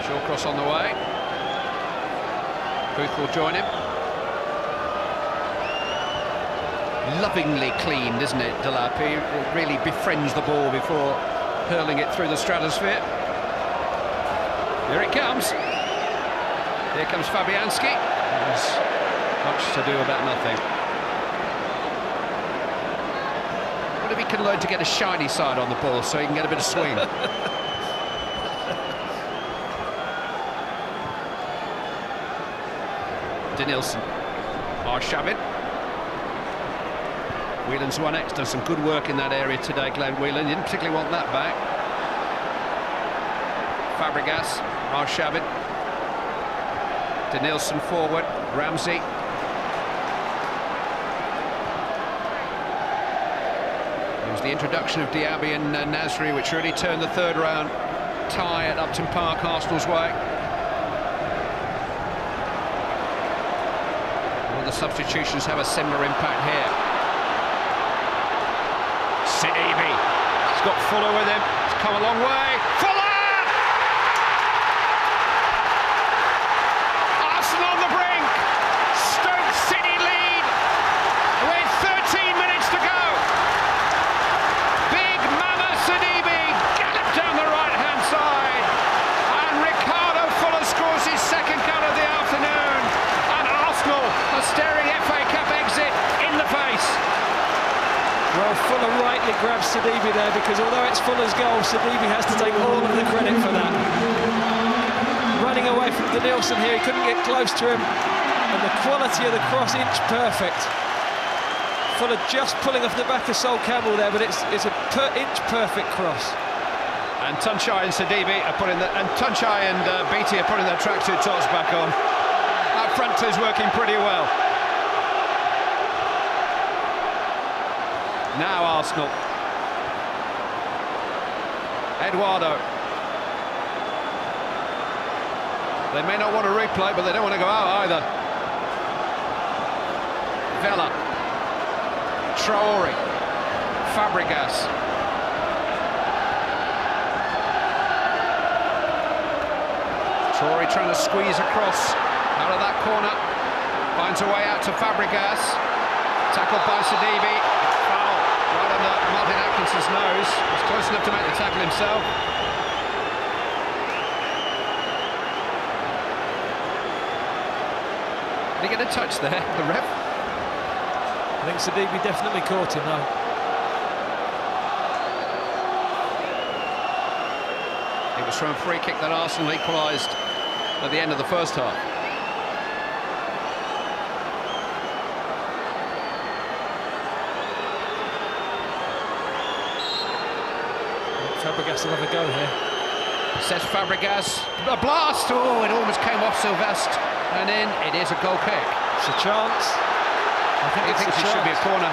Shawcross on the way. Booth will join him. Lovingly cleaned, isn't it, Delap? He really befriends the ball before hurling it through the stratosphere. Here it comes. Here comes Fabianski. There's much to do about nothing. What if he can learn to get a shiny side on the ball so he can get a bit of swing? Nielsen. Arshavin. Whelan's 1x, done some good work in that area today, Glenn Whelan. Didn't particularly want that back. Fabregas, Arshavin. Nielsen forward, Ramsey. It was the introduction of Diaby and Nasri which really turned the third round tie at Upton Park Arsenal's way. The substitutions have a similar impact here. Sidibe. He's got Fuller with him. He's come a long way. Fuller! Arsenal on the brink. Stoke City lead with 13 minutes to go. Big Mama Sidibe galloped down the right-hand side. And Ricardo Fuller scores his second goal of the afternoon. And Arsenal has grabs Sidibe there, because although it's Fuller's goal, Sidibe has to take all of the credit for that. Running away from Danielson here, he couldn't get close to him, and the quality of the cross, inch perfect. Fuller just pulling off the back of Sol Campbell there, but it's a inch perfect cross. And Tunchai and Sidibe are putting Tunchai and Beattie are putting their tracksuit tops back on. That front two's working pretty well. Now Arsenal. Eduardo. They may not want to replay, but they don't want to go out either. Vela. Traore. Fabregas. Traore trying to squeeze across out of that corner. Finds a way out to Fabregas. Tackled by Sidibe. Foul right under Martin Atkinson's nose. He's close enough to make the tackle himself. Did he get a touch there, the ref? I think Sidibe definitely caught him though. It was from a free kick that Arsenal equalised at the end of the first half. Fabregas will have a go here. Says Fabregas. A blast! Oh, it almost came off Sylvestre. And in, it is a goal kick. It's a chance. I think He thinks it should be a corner.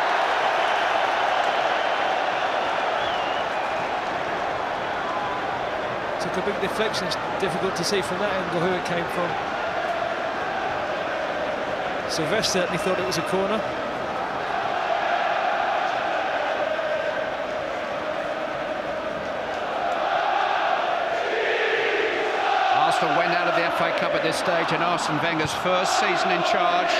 Took a big deflection. It's difficult to see from that angle who it came from. Sylvestre certainly thought it was a corner. Arsenal went out of the FA Cup at this stage in Arsene Wenger's first season in charge.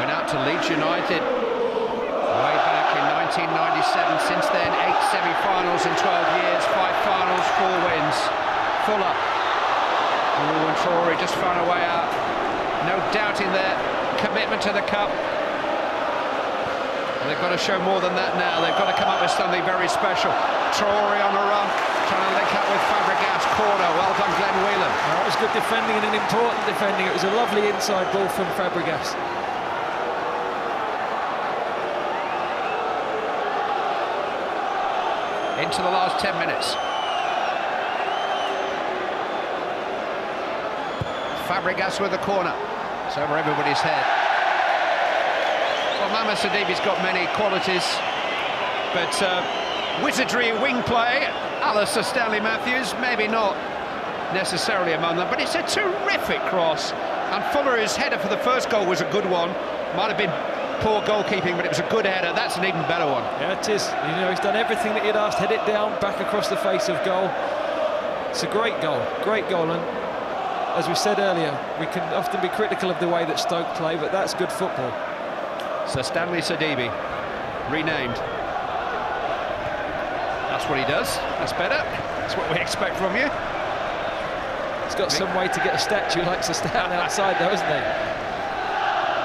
Went out to Leeds United way back in 1997. Since then, 8 semi-finals in 12 years, 5 finals, 4 wins. Fuller. Oh, and Traore just found a way out. No doubt in their commitment to the cup. And they've got to show more than that now. They've got to come up with something very special. Traore on the run, trying to link up with Fabregas. Corner, well done Glenn Whelan. That was good defending and an important defending. It was a lovely inside ball from Fabregas. Into the last 10 minutes. Fabregas with the corner. It's over everybody's head. Well, Mama Sidibe's got many qualities, but wizardry wing play, a la Sir Stanley Matthews, maybe not necessarily among them, but it's a terrific cross. And Fuller's header for the first goal was a good one. Might have been poor goalkeeping, but it was a good header. That's an even better one. Yeah, it is. You know, he's done everything that he'd asked. Head it down, back across the face of goal. It's a great goal, and as we said earlier, we can often be critical of the way that Stoke play, but that's good football. Sir Stanley Sidibe, renamed. That's what he does. That's better. That's what we expect from you. He's got some way to get a statue, likes to stand outside though, hasn't he?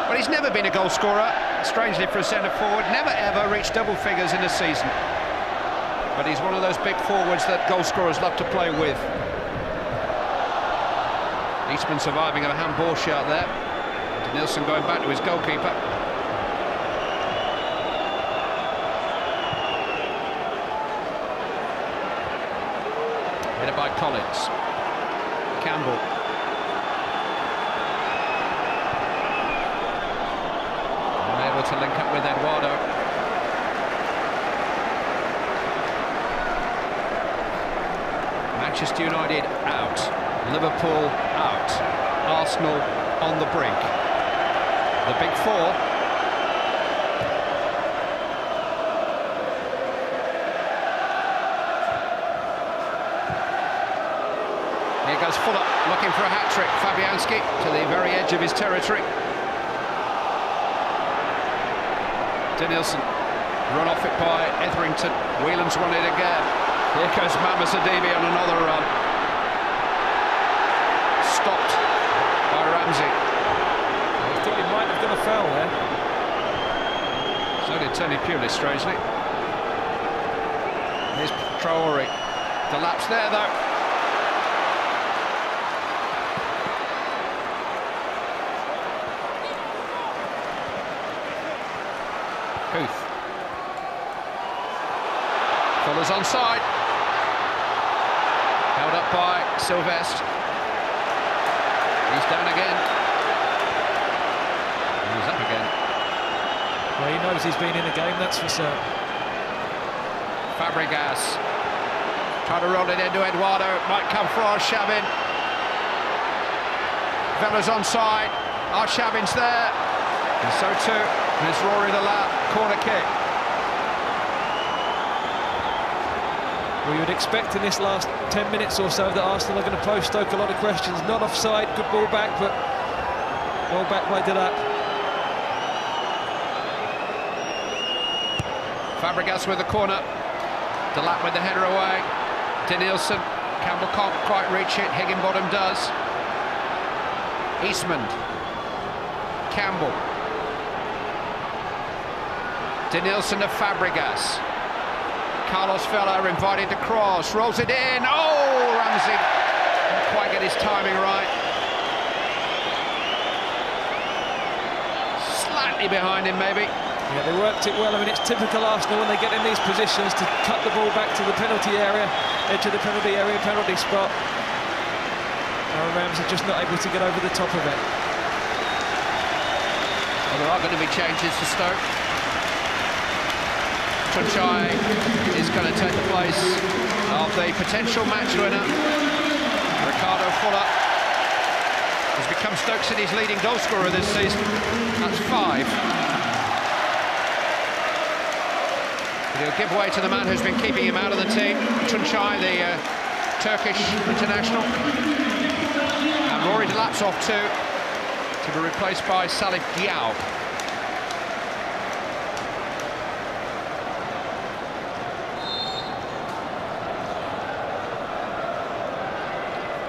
Well, he's never been a goal scorer, strangely for a centre-forward, never ever reached double figures in a season. But he's one of those big forwards that goal scorers love to play with. Eastman surviving a handball shot there. Danielson going back to his goalkeeper. Headed by Collins. Campbell. Unable to link up with Eduardo. Manchester United out. Liverpool out. Arsenal on the brink. The big four. Here goes Fuller, looking for a hat-trick. Fabianski to the very edge of his territory. Danielson, run off it by Etherington. Whelan's won it again. Here goes Mama Sidibe on another run. Stopped by Ramsey. I thought he might have done a foul there. So did Tony Pulis, strangely. Here's Traore. The lapse there, though. Huth. Fuller's onside. Held up by Sylvestre. He's down again. He's up again. Well, he knows he's been in a game, that's for certain. Fabregas. Trying to roll it into Eduardo. Might come for Arshavin. Vella's onside. Arshavin's there. And so too is Rory Delap. Corner kick. Well, you would expect in this last 10 minutes or so that Arsenal are going to pose Stoke a lot of questions. Not offside, good ball back, but ball back by Delap. Fabregas with the corner. Delap with the header away. Denilson. Campbell can't quite reach it. Higginbottom does. Eastman. Campbell. Denilson to Fabregas. Carlos Vela invited to cross. Rolls it in. Oh, Ramsey can't quite get his timing right. Slightly behind him, maybe. Yeah, they worked it well. I mean, it's typical Arsenal when they get in these positions to cut the ball back to the penalty area, edge of the penalty area, penalty spot. Aaron Ramsey just not able to get over the top of it. Well, there are going to be changes for Stoke. Tunchai is going to take the place of the potential match winner, Ricardo Fuller. Has become Stoke City's leading goal scorer this season. That's 5. He'll give way to the man who's been keeping him out of the team, Tunçay, the Turkish international. And Rory Delap's off too, to be replaced by Salif Diao.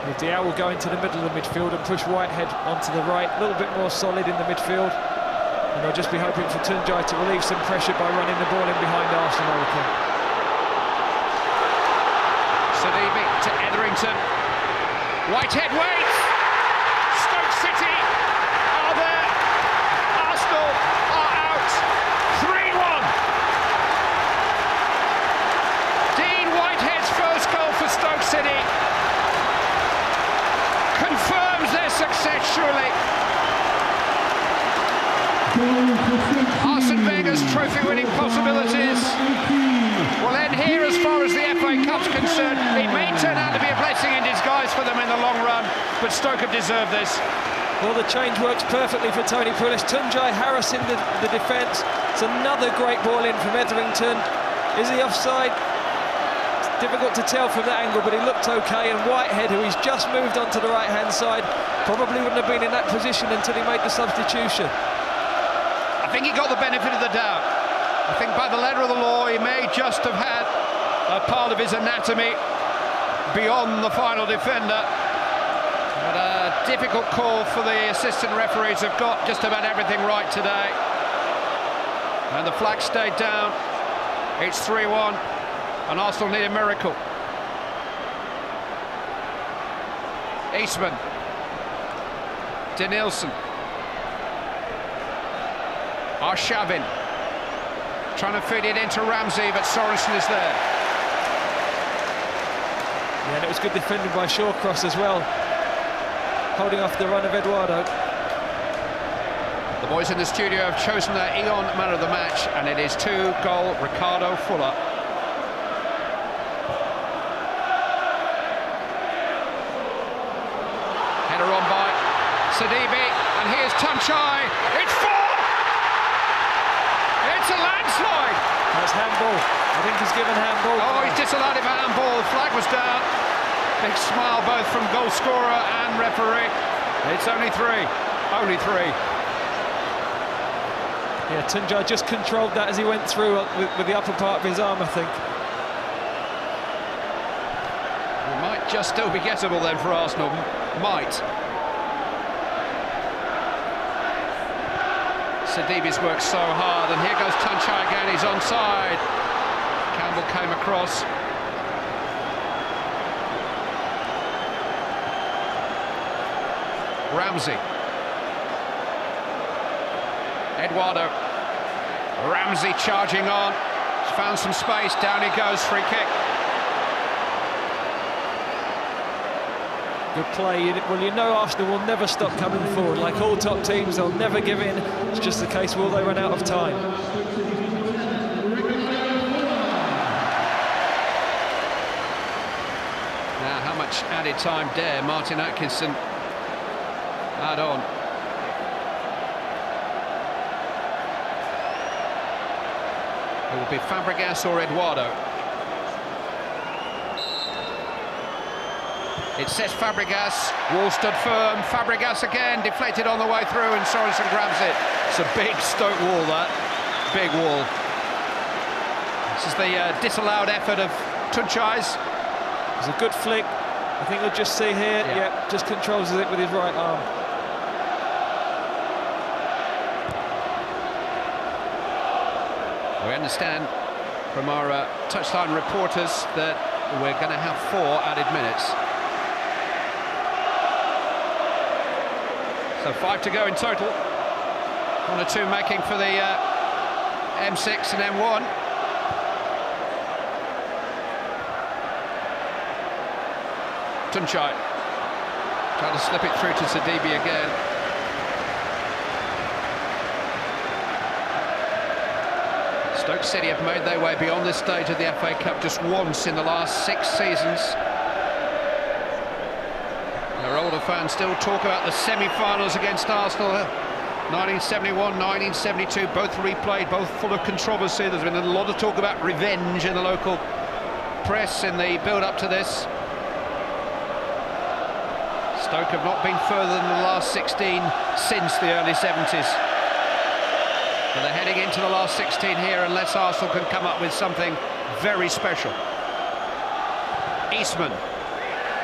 Well, Diao will go into the middle of the midfield and push Whitehead onto the right, a little bit more solid in the midfield. And they'll just be hoping for Tunçay to relieve some pressure by running the ball in behind Arsenal, I reckon. Sadibi to Etherington. Whitehead waits! Stoke City are there. Arsenal are out. 3-1. Dean Whitehead's first goal for Stoke City confirms their success, surely. Arsene Wenger's trophy-winning possibilities will end here as far as the FA Cup's concerned. It may turn out to be a blessing in disguise for them in the long run, but Stoke have deserved this. Well, the change works perfectly for Tony Pulis. Tunçay harassing the defence. It's another great ball in from Etherington. Is he offside? It's difficult to tell from that angle, but he looked okay. And Whitehead, who he's just moved onto the right-hand side, probably wouldn't have been in that position until he made the substitution. I think he got the benefit of the doubt. I think by the letter of the law, he may just have had a part of his anatomy beyond the final defender. But a difficult call for the assistant referees. Have got just about everything right today. And the flag stayed down. It's 3-1, and Arsenal need a miracle. Eastman. Denilson. Arshavin trying to feed it into Ramsey, but Sorensen is there. Yeah, and it was good defending by Shawcross as well, holding off the run of Eduardo. The boys in the studio have chosen their Eon man of the match, and it is 2-goal Ricardo Fuller. Header on by Sadibi, and here's Tunçay. It's 4! It's a landslide! That's handball. I think he's given handball. Oh, he's disallowed it for handball. The flag was down. Big smile both from goal scorer and referee. It's only 3. Only 3. Yeah, Tunçay just controlled that as he went through with the upper part of his arm, I think. It might just still be gettable then for Arsenal. Might. Sadibi's worked so hard, and here goes Tunçay again. He's onside. Campbell came across. Ramsey. Eduardo. Ramsey charging on. He's found some space. Down he goes. Free kick. Good play. Well, you know Arsenal will never stop coming forward. Like all top teams, they'll never give in. It's just the case, will they run out of time? Now, how much added time dare Martin Atkinson add on? It will be Fabregas or Eduardo. It says Fabregas. Wall stood firm. Fabregas again, deflected on the way through, and Sorensen grabs it. It's a big Stoke wall, that. Big wall. This is the disallowed effort of Tunchai's. It's a good flick. I think you'll just see here. Yeah, just controls it with his right arm. We understand from our touchline reporters that we're going to have 4 added minutes. So 5 to go in total. 1 or 2 making for the M6 and M1. Tunchai trying to slip it through to Sidibe again. Stoke City have made their way beyond this stage of the FA Cup just once in the last 6 seasons. Their older fans still talk about the semi-finals against Arsenal. 1971, 1972, both replayed, both full of controversy. There's been a lot of talk about revenge in the local press in the build-up to this. Stoke have not been further than the last 16 since the early 70s. But they're heading into the last 16 here unless Arsenal can come up with something very special. Eastman.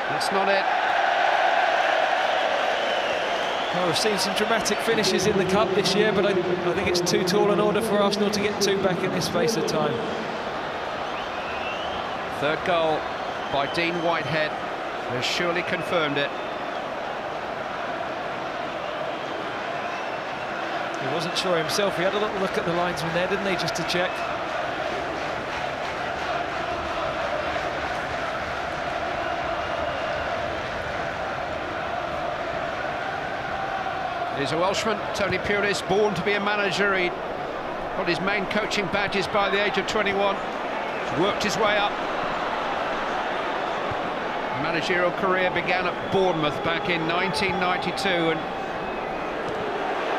That's not it. Well, we've seen some dramatic finishes in the Cup this year, but I think it's too tall an order for Arsenal to get 2 back in this space of time. 3rd goal by Dean Whitehead has surely confirmed it. He wasn't sure himself. He had a little look at the linesman there, didn't he, just to check. He's a Welshman, Tony Pulis, born to be a manager. He got his main coaching badges by the age of 21. He's worked his way up. Managerial career began at Bournemouth back in 1992, and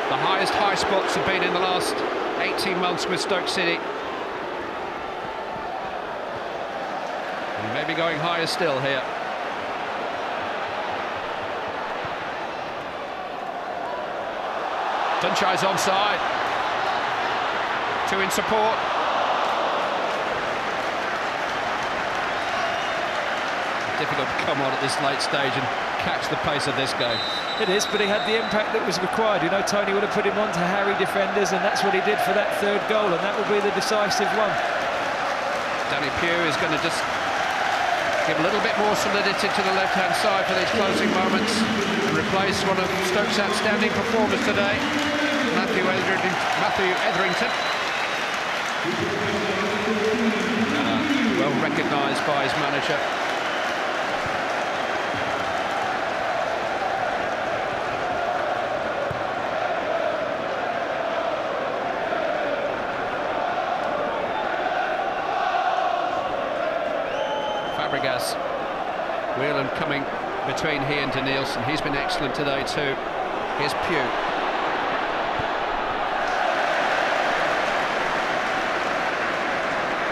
the highest high spots have been in the last 18 months with Stoke City. And maybe going higher still here. Tunchai's onside. 2 in support. Difficult to come on at this late stage and catch the pace of this game. It is, but he had the impact that was required. You know, Tony would have put him on to harry defenders, and that's what he did for that 3rd goal, and that will be the decisive one. Danny Pugh is going to just give a little bit more solidity to the left-hand side for these closing moments and replace one of Stoke's outstanding performers today, Matthew Etherington. Well recognised by his manager. Fabregas. Whelan coming between he and Danielson. He's been excellent today too. Here's Pugh.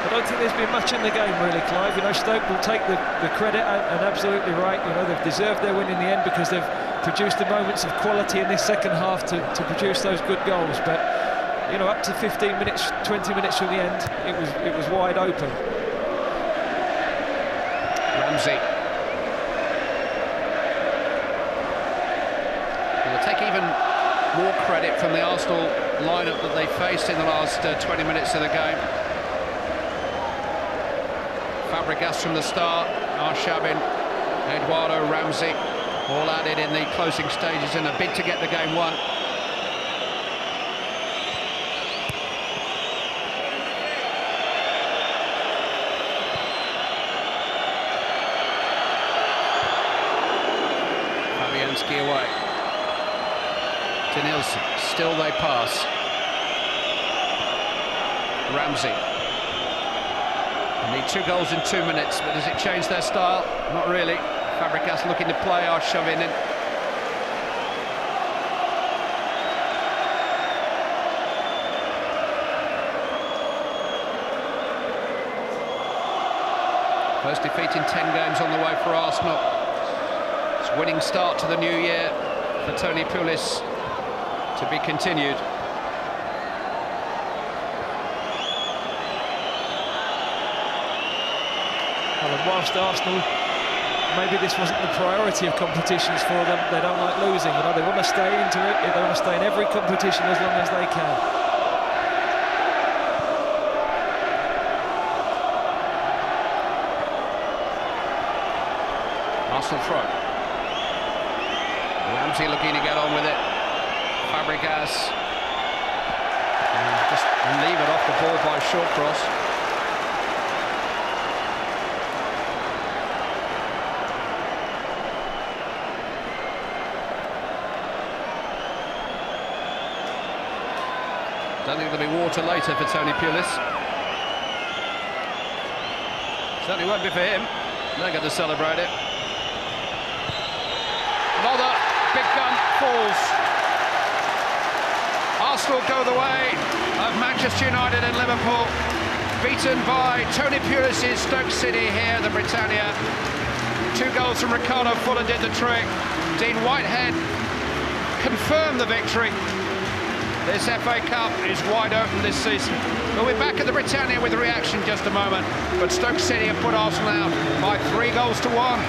I don't think there's been much in the game really, Clive. You know, Stoke will take the credit, and absolutely right. You know, they've deserved their win in the end because they've produced the moments of quality in this second half to produce those good goals. But you know, up to 15 minutes, 20 minutes from the end, it was wide open. Ramsey. They'll take even more credit from the Arsenal lineup that they faced in the last 20 minutes of the game. Fabregas from the start, Arshavin, Eduardo, Ramsey, All added in the closing stages in a bid to get the game won. Fabianski away to Nielsen. Still they pass. Ramsey. They need 2 goals in 2 minutes, but does it change their style? Not really. Fabregas looking to play, are shoving in. First defeat in 10 games on the way for Arsenal. It's a winning start to the new year for Tony Pulis, to be continued. Well, and whilst Arsenal, maybe this wasn't the priority of competitions for them, they don't like losing. You know, they want to stay into it. They want to stay in every competition as long as they can. Arsenal throw. Ramsey looking to get on with it. Fabregas. And just leave it off the ball by short cross. Don't think there'll be water later for Tony Pulis. Certainly won't be for him. They're going to celebrate it. Another big gun falls. Arsenal go the way of Manchester United and Liverpool, beaten by Tony Pulis' Stoke City here at the Britannia. 2 goals from Ricardo Fuller did the trick. Dean Whitehead confirmed the victory. This FA Cup is wide open this season. We'll be back at the Britannia with reaction in just a moment. But Stoke City have put Arsenal out by 3 goals to 1.